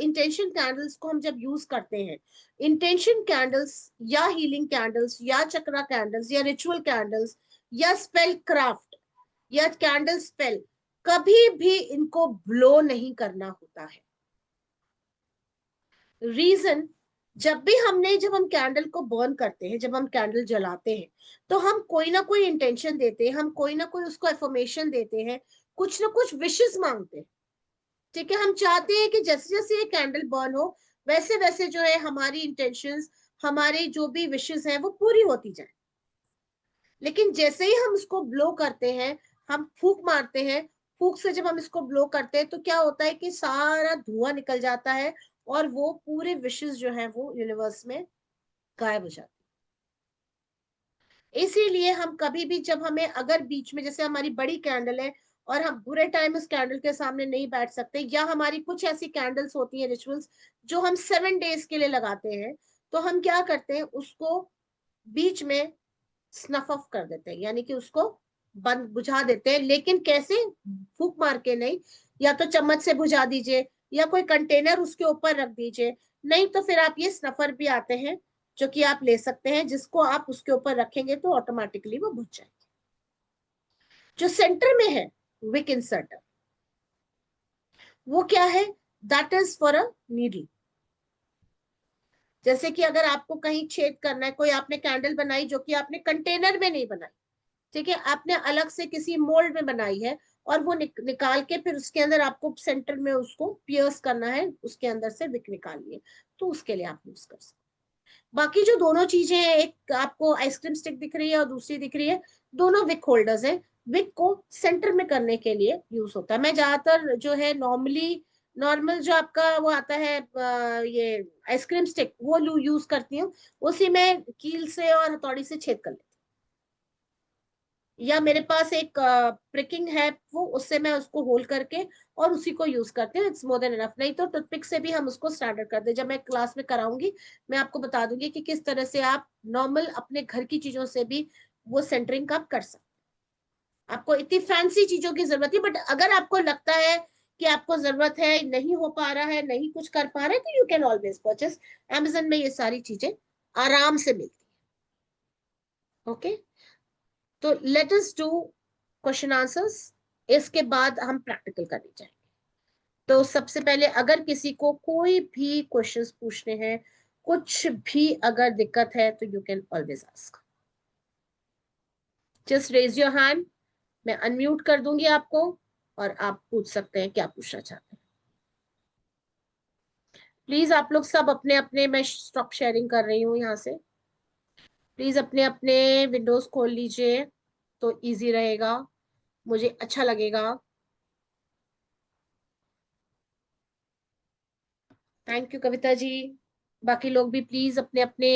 S1: इंटेंशन कैंडल्स को हम जब यूज करते हैं, इंटेंशन कैंडल्स या हीलिंग कैंडल्स या चक्रा कैंडल्स या रिचुअल कैंडल्स या स्पेल क्राफ्ट या कैंडल स्पेल, कभी भी इनको ब्लो नहीं करना होता है। रीजन, जब हम कैंडल को बर्न करते हैं, जब हम कैंडल जलाते हैं तो हम कोई ना कोई इंटेंशन देते हैं, हम कोई ना कोई उसको एफर्मेशन देते हैं, कुछ ना कुछ विशेस मांगते हैं। ठीक है, हम चाहते हैं कि जैसे जैसे ये कैंडल बर्न हो वैसे वैसे जो है हमारी इंटेंशंस, हमारी जो भी विशेस हैं वो पूरी होती जाए। लेकिन जैसे ही हम इसको ब्लो करते हैं, हम फूंक मारते हैं, फूंक से जब हम इसको ब्लो करते हैं तो क्या होता है कि सारा धुआं निकल जाता है और वो पूरे विशेस जो है वो यूनिवर्स में गायब हो जाती है। इसीलिए हम कभी भी जब हमें अगर बीच में जैसे हमारी बड़ी कैंडल है और हम बुरे टाइम उस कैंडल के सामने नहीं बैठ सकते, या हमारी कुछ ऐसी कैंडल्स होती हैं रिचुअल्स जो हम 7 डेज के लिए लगाते हैं, तो हम क्या करते हैं उसको बीच में स्नफ ऑफ कर देते हैं, यानी कि उसको बंद बुझा देते हैं। लेकिन कैसे? फूक मार के नहीं, या तो चम्मच से बुझा दीजिए या कोई कंटेनर उसके ऊपर रख दीजिए, नहीं तो फिर आप ये स्नफर भी आते हैं जो कि आप ले सकते हैं, जिसको आप उसके ऊपर रखेंगे तो ऑटोमेटिकली वो बुझ जाएगी। जो सेंटर में है विक इंसर्टर, वो क्या है? That is for a needle. जैसे कि अगर आपको कहीं छेद करना है, कोई आपने कैंडल बनाई जो कि आपने कंटेनर में नहीं बनाई, ठीक है, आपने अलग से किसी मोल्ड में बनाई है और वो निकाल के फिर उसके अंदर आपको सेंटर में उसको पियर्स करना है, उसके अंदर से विक निकालिए, तो उसके लिए आप यूज कर सकते। बाकी जो दोनों चीजें हैं, एक आपको आइसक्रीम स्टिक दिख रही है और दूसरी दिख रही है, दोनों विक होल्डर्स हैं। विक को सेंटर में करने के लिए यूज होता है। मैं ज्यादातर जो है नॉर्मल जो आपका वो आता है ये आइसक्रीम स्टिक वो यूज करती हूँ, उसी में कील से और हथौड़ी से छेद कर लेती हूँ। या मेरे पास एक प्रिकिंग है वो, उससे मैं उसको होल करके और उसी को यूज करते हैं, इट्स मोर देन एनफ। नहीं तो टूथपिक से भी हम उसको स्टैंडर्ड कर दे। जब मैं क्लास में कराऊंगी मैं आपको बता दूंगी कि किस तरह से आप नॉर्मल अपने घर की चीजों से भी वो सेंटरिंग आप कर सकते हैं। आपको इतनी फैंसी चीजों की जरूरत है, बट अगर आपको लगता है कि आपको जरूरत है, नहीं हो पा रहा है, नहीं कुछ कर पा रहे, तो you can always purchase. Amazon में ये सारी चीजें आराम से मिलती है। ओके, तो let us do question answers, इसके बाद हम प्रैक्टिकल करने जाएंगे। तो सबसे पहले अगर किसी को कोई भी क्वेश्चंस पूछने हैं, कुछ भी अगर दिक्कत है तो you can always ask. Just raise your hand, मैं अनम्यूट कर दूंगी आपको और आप पूछ सकते हैं क्या पूछना चाहते हैं। प्लीज आप लोग सब अपने अपने, मैं स्टॉप शेयरिंग कर रही हूँ यहाँ से, प्लीज अपने अपने विंडोज खोल लीजिए तो इजी रहेगा, मुझे अच्छा लगेगा। Thank you Kavita ji. बाकी लोग भी प्लीज अपने अपने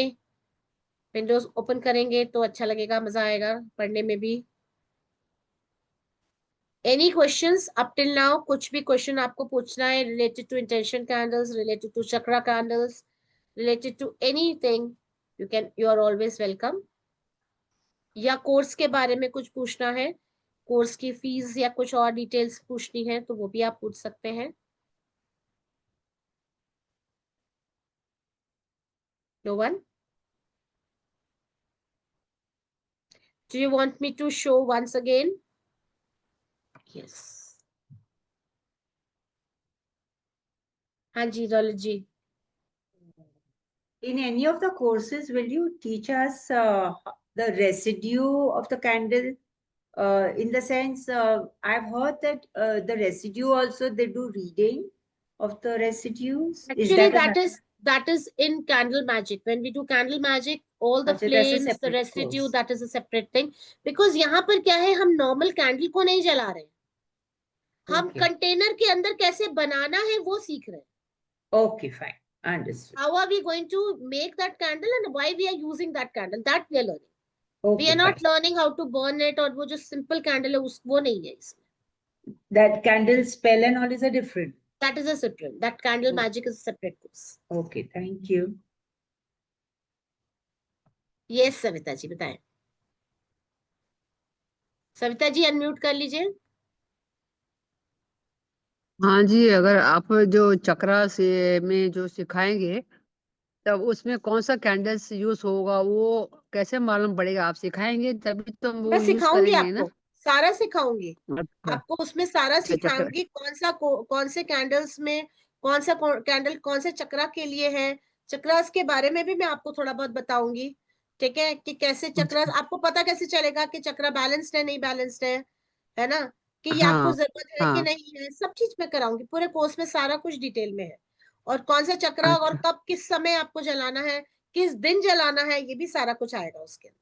S1: विंडोज ओपन करेंगे तो अच्छा लगेगा, मजा आएगा पढ़ने में भी। Any questions up till now? कुछ भी क्वेश्चन आपको पूछना है related to intention candles, related to chakra candles, related to anything, you can, you are always welcome. या कोर्स के बारे में कुछ पूछना है, कोर्स की फीस या कुछ और डिटेल्स पूछनी है तो वो भी आप पूछ सकते हैं। No one? Do you want me to show once again? Yes. हाँ जी दौलत जी।
S2: In any of the courses, will you teach us the residue of the candle? In the sense, I've heard that the residue also they do reading of the residues. Is
S1: Actually,
S2: that a
S1: that is in candle magic. When we do candle magic, all the
S2: अच्छा, that's a
S1: flames, the
S2: separate
S1: residue,
S2: course.
S1: that is a separate thing. Because यहाँ पर क्या है, हम नॉर्मल कैंडल को नहीं जला रहे हैं, हम
S2: Okay.
S1: कंटेनर के अंदर कैसे बनाना है वो सीख रहे हैं।
S2: Okay, fine. Understood.
S1: How are we going to make that candle and why we are using that candle? That we are learning. We
S2: Okay,
S1: are
S2: fine.
S1: not learning how to burn it, और वो जो simple candle है उस वो नहीं है इसमें.
S2: That candle spell and all is a different.
S1: That is a separate. That candle
S2: Okay.
S1: magic is a separate course.
S2: Okay, thank you.
S1: Yes, Savita ji बताएं. सविता जी अनम्यूट कर लीजिए.
S3: हाँ जी, अगर आप जो चक्रा से में जो सिखाएंगे तब उसमें कौन सा कैंडल्स यूज होगा वो कैसे मालूम पड़ेगा? आप सिखाएंगे तभी तो हम
S1: मैं
S3: वो यूज
S1: सिखाऊंगी
S3: करेंगे ना।
S1: आपको, सारा सिखाऊंगी
S3: अच्छा
S1: आपको, उसमें सारा
S3: अच्छा। चक्र
S1: सिखाऊंगी कौन से कैंडल्स में कौन सा कैंडल कौन से चक्रा के लिए है, चक्रास के बारे में भी मैं आपको थोड़ा बहुत बताऊंगी। ठीक है, कि कैसे चक्रास,
S3: अच्छा।
S1: आपको पता कैसे चलेगा कि चक्रा बैलेंस्ड है नहीं बैलेंस्ड है ना, कि ये आपको
S3: हाँ
S1: जरूरत है कि
S3: हाँ।
S1: नहीं है, सब चीज मैं कराऊंगी पूरे कोर्स में, सारा कुछ डिटेल में है। और कौन सा चक्रा और
S3: अच्छा,
S1: कब किस समय आपको जलाना है, किस दिन जलाना है, ये भी सारा कुछ आएगा उसके अंदर।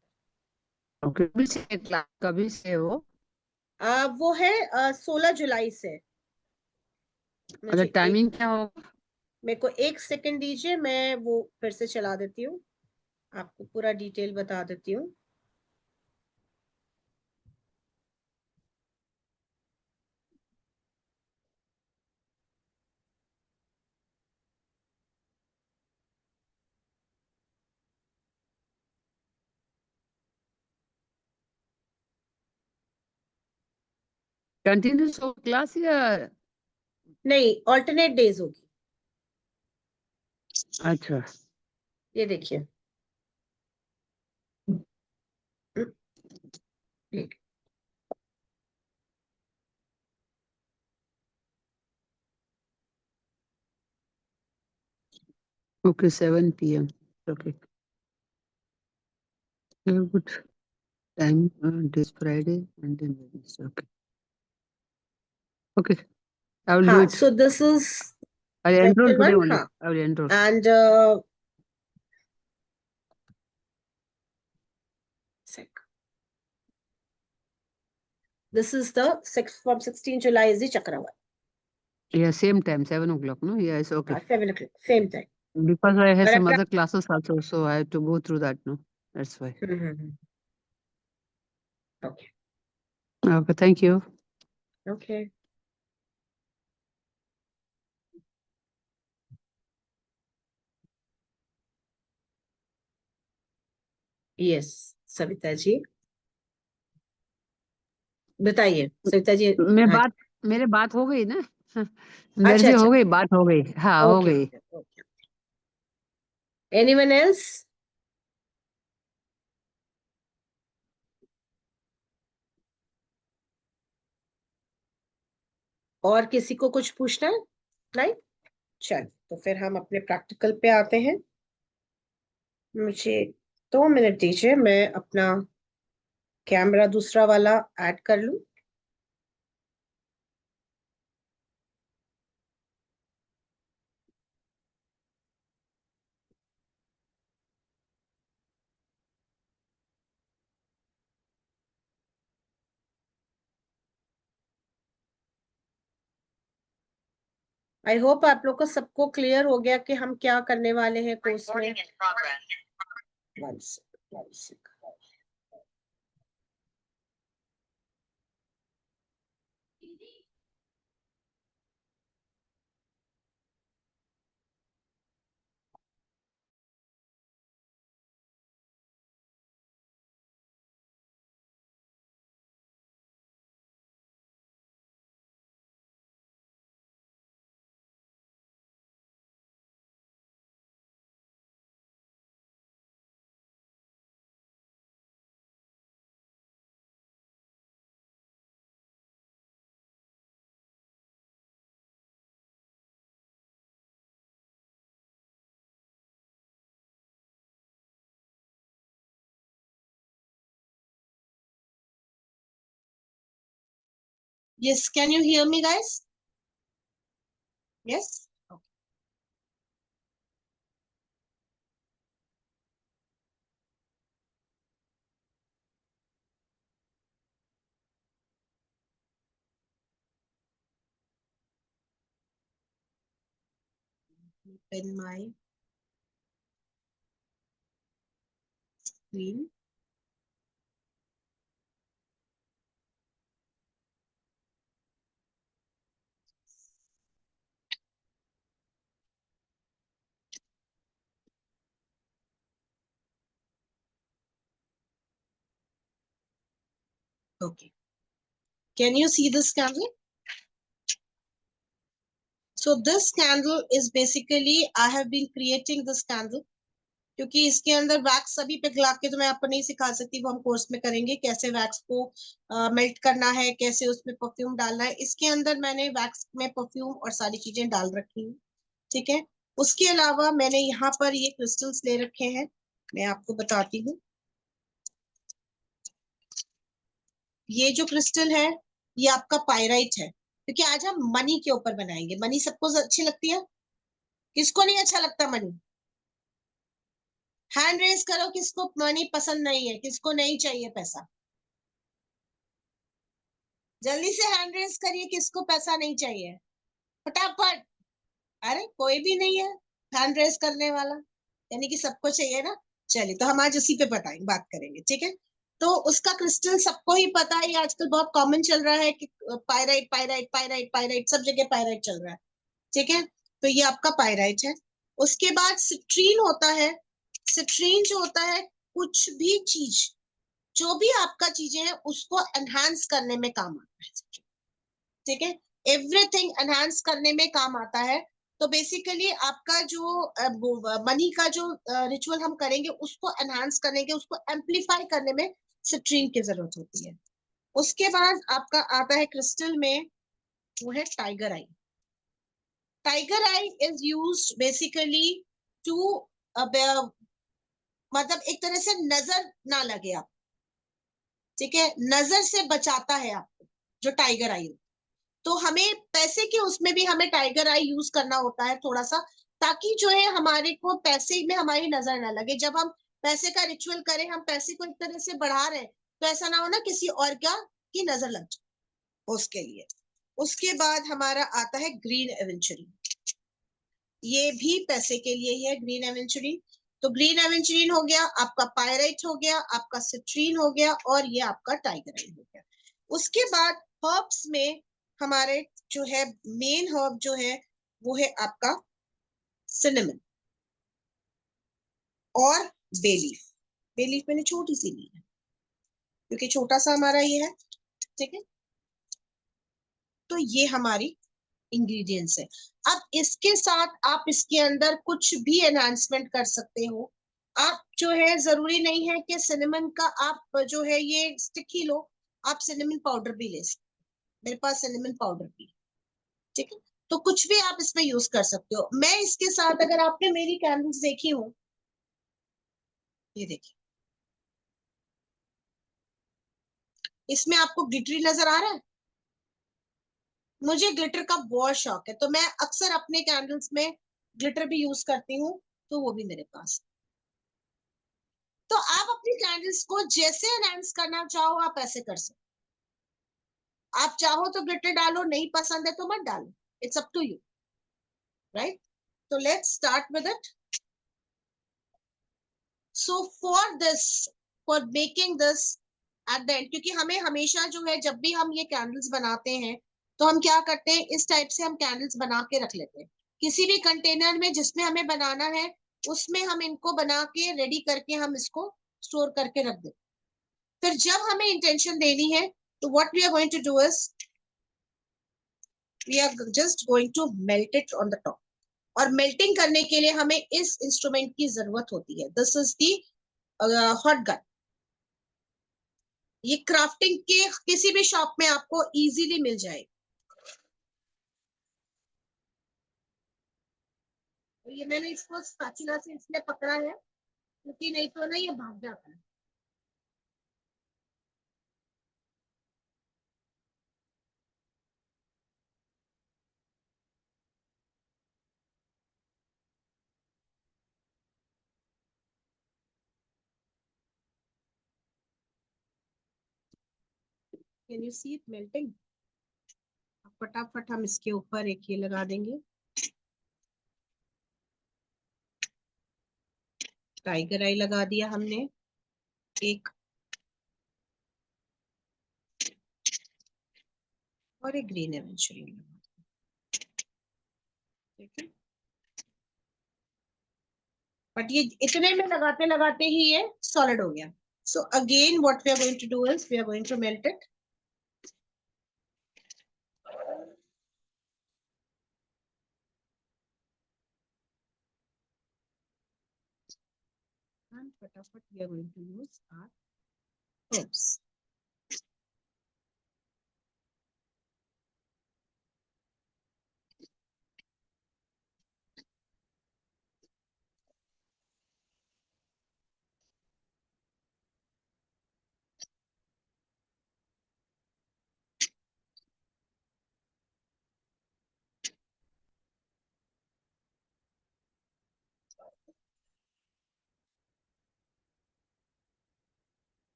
S3: तो कभी से क्लास कभी से वो?
S1: वो है 16 जुलाई से।
S3: अच्छा,
S1: मुझे एक,
S3: टाइमिंग क्या होगा?
S1: मेरे को एक सेकंड दीजिए, मैं वो फिर से चला देती हूँ, आपको पूरा डिटेल बता देती हूँ।
S3: कंटिन्यूस हो क्लास या?
S1: नहीं, ऑल्टरनेट डेज होगी।
S3: अच्छा।
S1: ये देखिए, एक,
S3: okay, 7 PM। Okay, good time. This Friday and then okay okay, I will do
S1: हाँ,
S3: it.
S1: So this is
S3: I enrol
S1: section
S3: today
S1: one,
S3: only,
S1: हाँ।
S3: I will enrol.
S1: And this is the six from 16 July is the चक्रवात।
S3: Yeah, same time, 7 o'clock, no? Yes, okay.
S1: 7 o'clock, same time.
S3: Because I have
S1: और
S3: some
S1: अगर
S3: other classes also, so I have to go through that, no? That's why.
S1: Okay
S3: Okay, thank you.
S1: Okay. Yes Savita ji बताइए, सविता जी।
S3: मैं
S1: हाँ
S3: बात मेरे बात हो गई ना? मेरे
S1: अच्छा
S3: से
S1: अच्छा,
S3: हो गई, बात हो गई, हाँ हो
S1: ओके
S3: गई।
S1: Okay okay. Anyone else? और किसी को कुछ पूछना है? नहीं? चल तो फिर हम अपने प्रैक्टिकल पे आते हैं। मुझे 2 मिनट दीजिए, मैं अपना कैमरा दूसरा वाला ऐड कर लूं। आई होप आप लोग को सबको क्लियर हो गया कि हम क्या करने वाले हैं कोर्स में। One second, one second. Yes, can you hear me, guys? Yes? Okay. Open my screen. Okay. Can you see this candle? So this candle is basically, I have been creating this candle. क्योंकि इसके अंदर वैक्स सभी पिघला के तो मैं आपको नहीं सिखा सकती, वो हम कोर्स में करेंगे कैसे वैक्स को मेल्ट करना है, कैसे उसमें परफ्यूम डालना है। इसके अंदर मैंने वैक्स में परफ्यूम और सारी चीजें डाल रखी हूँ, ठीक है। उसके अलावा मैंने यहाँ पर ये क्रिस्टल्स ले रखे हैं, मैं आपको बताती हूँ। ये जो क्रिस्टल है ये आपका पायराइट है, क्योंकि आज हम मनी के ऊपर बनाएंगे। मनी सबको अच्छी लगती है, किसको नहीं अच्छा लगता मनी? हैंड रेज करो किसको मनी पसंद नहीं है, किसको नहीं चाहिए पैसा। जल्दी से हैंड रेज करिए, किसको पैसा नहीं चाहिए, फटाफट। अरे कोई भी नहीं है हैंड रेज करने वाला, यानी कि सबको चाहिए ना। चलिए तो हम आज उसी पे बताएंगे, बात करेंगे, ठीक है। तो उसका क्रिस्टल सबको ही पता है, आजकल बहुत कॉमन चल रहा है कि पायराइट पायराइट पायराइट पायराइट, सब जगह पायराइट चल रहा है, ठीक है। तो ये आपका पायराइट है। उसके बाद सिट्रीन होता है। सिट्रीन जो होता है, कुछ भी चीज, जो भी आपका चीजें हैं उसको एनहांस करने में काम आता है, ठीक है। एवरीथिंग एनहांस करने में काम आता है। तो बेसिकली आपका जो मनी का जो रिचुअल हम करेंगे उसको एनहांस करने के, उसको एम्पलीफाई करने में सिट्रीन की जरूरत होती है। उसके बाद आपका आता है क्रिस्टल में, वो है tiger eye. Tiger eye is used basically to, मतलब एक तरह से नजर ना लगे आप, ठीक है, नजर से बचाता है आपको जो टाइगर आई। तो हमें पैसे के उसमें भी हमें टाइगर आई यूज करना होता है थोड़ा सा, ताकि जो है हमारे को पैसे में हमारी नजर ना लगे। जब हम पैसे का रिचुअल करें, हम पैसे को एक तरह से बढ़ा रहे हैं, तो ऐसा ना हो ना किसी और क्या की नजर लग जाए, उसके लिए। उसके बाद हमारा आता है ग्रीन एवेंचुरी। ये भी पैसे के लिए ही है, ग्रीन एवेंचुरी। तो ग्रीन एवेंचुरीन हो गया, आपका पायराइट हो गया, आपका सिट्रीन हो गया, और ये आपका टाइगर आई हो गया। उसके बाद हर्ब्स में हमारे जो है मेन हर्ब जो है वो है आपका सिनेमन और बे लीफ। बे लीफ मैंने छोटी सी ली है क्योंकि छोटा सा हमारा ये है, ठीक है। तो ये हमारी इंग्रेडिएंट्स है। अब इसके साथ आप इसके अंदर कुछ भी एनहांसमेंट कर सकते हो। आप जो है जरूरी नहीं है कि सिनेमन का आप जो है ये स्टिक ही लो, आप सिनेमन पाउडर भी ले सकते। मेरे पास सिनेमन पाउडर भी, ठीक है। तो कुछ भी आप इसमें यूज कर सकते हो। मैं इसके साथ, अगर आपने मेरी कैंडल्स देखी हो, ये देखिए, इसमें आपको ग्लिटरी नजर आ रहा है? मुझे ग्लिटर का बहुत शौक है, तो मैं अक्सर अपने कैंडल्स में ग्लिटर भी यूज करती हूँ, तो वो भी मेरे पास है। तो आप अपनी कैंडल्स को जैसे एनहांस करना चाहो आप ऐसे कर सकते। आप चाहो तो ग्लिटर डालो, नहीं पसंद है तो मत डालो, it's up to you, right? तो let's start with it. So for this, for making this at the end, क्योंकि हमें हमेशा जो है जब भी हम ये कैंडल्स बनाते हैं तो हम क्या करते हैं, इस टाइप से हम कैंडल्स बना के रख लेते हैं किसी भी कंटेनर में जिसमें हमें बनाना है, उसमें हम इनको बना के रेडी करके हम इसको स्टोर करके रख देते। फिर जब हमें इंटेंशन देनी है तो what we are going to do is we are just going to melt it on the top. और मेल्टिंग करने के लिए हमें इस इंस्ट्रूमेंट की जरूरत होती है, this is the hot gun. ये क्राफ्टिंग के किसी भी शॉप में आपको इजीली मिल जाएगी। तो ये मैंने इसको स्पैचुला से इसलिए पकड़ा है क्योंकि नहीं तो ना ये भाग जाता है। Can you see it melting? फटाफट हम इसके ऊपर एक ये लगा देंगे, टाइगर आई लगा दिया हमने एक, और एक ग्रीन एवेंचुरी लगा, ठीक है? बट ये इतने में लगाते लगाते ही ये सॉलिड हो गया। So again what we are going to do is we are going to melt it. And फटाफट we are going to use our herbs.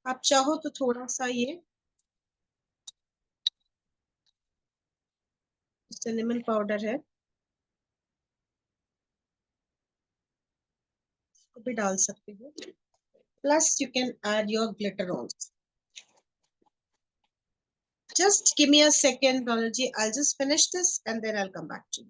S1: आप चाहो तो थोड़ा सा ये सिनेमन पाउडर है इसको भी डाल सकते हो, plus you can add your glitter also. Just give me a second, Balaji. I'll just finish this and then I'll come back to you.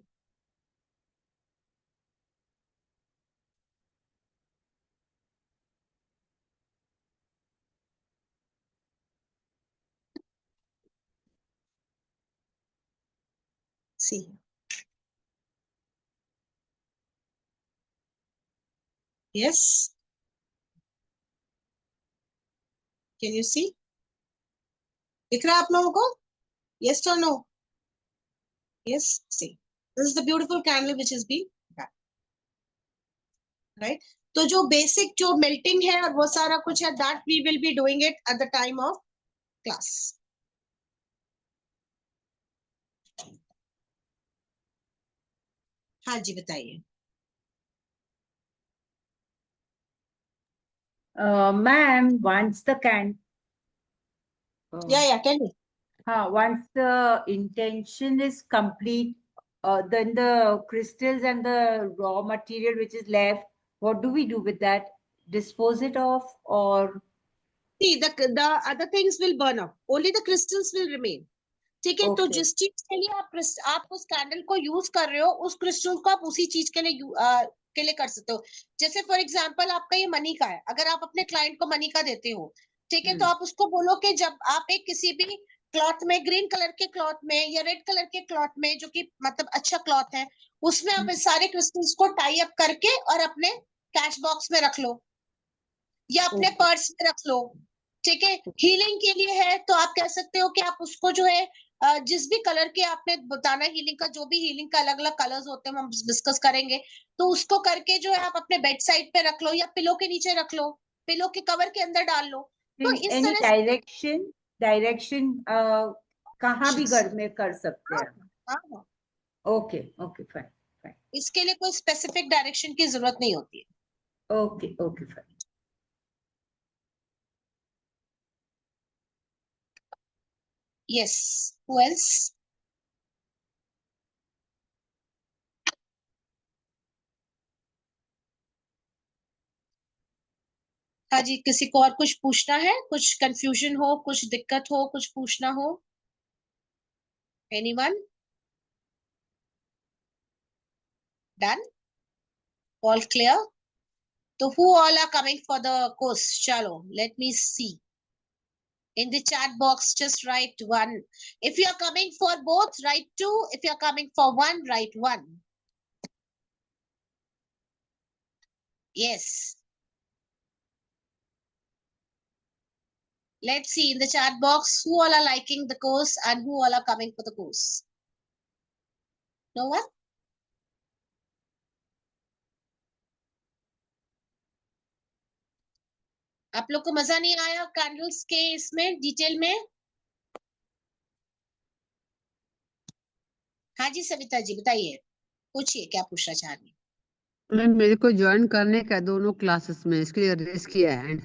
S1: See. Yes. Can you see? दिख रहा है आप लोगों को? Yes or no? Yes. See. This is the beautiful candle which is being done. Right? तो जो बेसिक जो मेल्टिंग है और वो सारा कुछ है, that we will be doing it at the time of class. हाँ जी बताइए।
S2: Ma'am, once the
S1: Yeah, tell me.
S2: once the intention is complete, then the crystals and the raw material which is left, what do we do with that? Dispose it off or?
S1: See, the other things will burn up. Only the crystals will remain. ठीक है? तो
S2: Okay.
S1: जिस चीज के लिए आप उस कैंडल को यूज कर रहे हो, उस क्रिस्टल को आप उसी चीज के लिए कर सकते हो। जैसे फॉर एग्जांपल आपका ये मनी का है, अगर आप अपने क्लाइंट को मनी का देते हो, ठीक है, तो आप उसको बोलो कि जब आप एक किसी भी क्लॉथ में, ग्रीन कलर के क्लॉथ में या रेड कलर के क्लॉथ में, जो कि मतलब अच्छा क्लॉथ है, उसमें आप इस सारे क्रिस्टल्स को टाई अप करके और अपने कैश बॉक्स में रख लो या अपने पर्स में रख लो। ठीक है? हीलिंग के लिए है तो आप कह सकते हो कि आप उसको जो है जिस भी कलर के आपने बताना हीलिंग का, जो भी हीलिंग का अलग अलग कलर्स होते हैं हम डिस्कस करेंगे, तो उसको करके जो है आप अपने बेड साइड पे रख लो या पिलो के नीचे रख लो, पिलो के कवर के अंदर डाल लो। तो इस
S2: एनी
S1: तरह
S2: डायरेक्शन कहाँ भी घर में कर सकते हैं?
S1: हाँ,
S2: ओके ओके फाइन फाइन,
S1: इसके लिए कोई स्पेसिफिक डायरेक्शन की जरूरत नहीं होती है।
S2: Okay okay fine.
S1: Yes, who else? हाँ जी, किसी को और कुछ पूछना है, कुछ कंफ्यूजन हो, कुछ दिक्कत हो, कुछ पूछना हो? Anyone? Done? All clear? So who all are coming for the course? Chalo, let me see. In the chat box, just write one. If you are coming for both, write two. If you are coming for one, write one. Yes. Let's see in the chat box who all are liking the course and who all are coming for the course. No one? आप लोग को मजा नहीं आया कैंडल्स के इसमें डिटेल में? हाँ जी सविता जी बताइए, पूछिए क्या पूछना चाह रही
S3: मैम मेरे को ज्वाइन करने का है दोनों क्लासेस में, इसके लिए रेस किया है।
S1: है?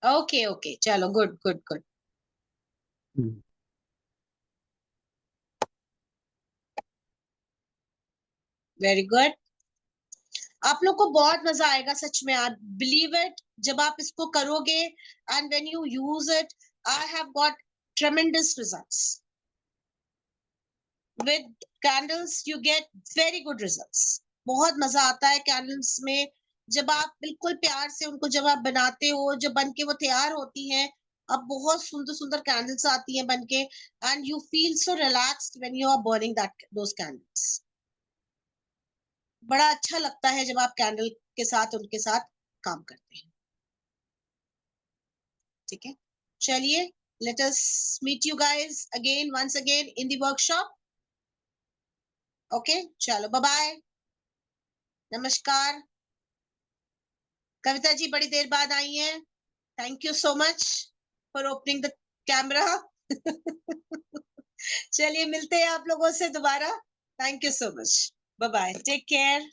S1: ओके ओके, चलो good good good, very good. आप लोग को बहुत मजा आएगा सच में, आप बिलीव इट, जब आप इसको करोगे and when you use it, I have got ट्रेमेंडस results with candles, you get very good results. बहुत मजा आता है कैंडल्स में, जब आप बिल्कुल प्यार से उनको जब आप बनाते हो, जब बन के वो तैयार होती हैं, अब बहुत सुंदर सुंदर कैंडल्स आती हैं बन के, and you feel so relaxed when you are burning that those candles. बड़ा अच्छा लगता है जब आप कैंडल के साथ उनके साथ काम करते हैं। ठीक है, चलिए, let us meet you guys again once again in the workshop. Okay, चलो बाय बाय, नमस्कार। कविता जी बड़ी देर बाद आई हैं, thank you so much for opening the camera. चलिए मिलते हैं आप लोगों से दोबारा, thank you so much, bye bye, take care.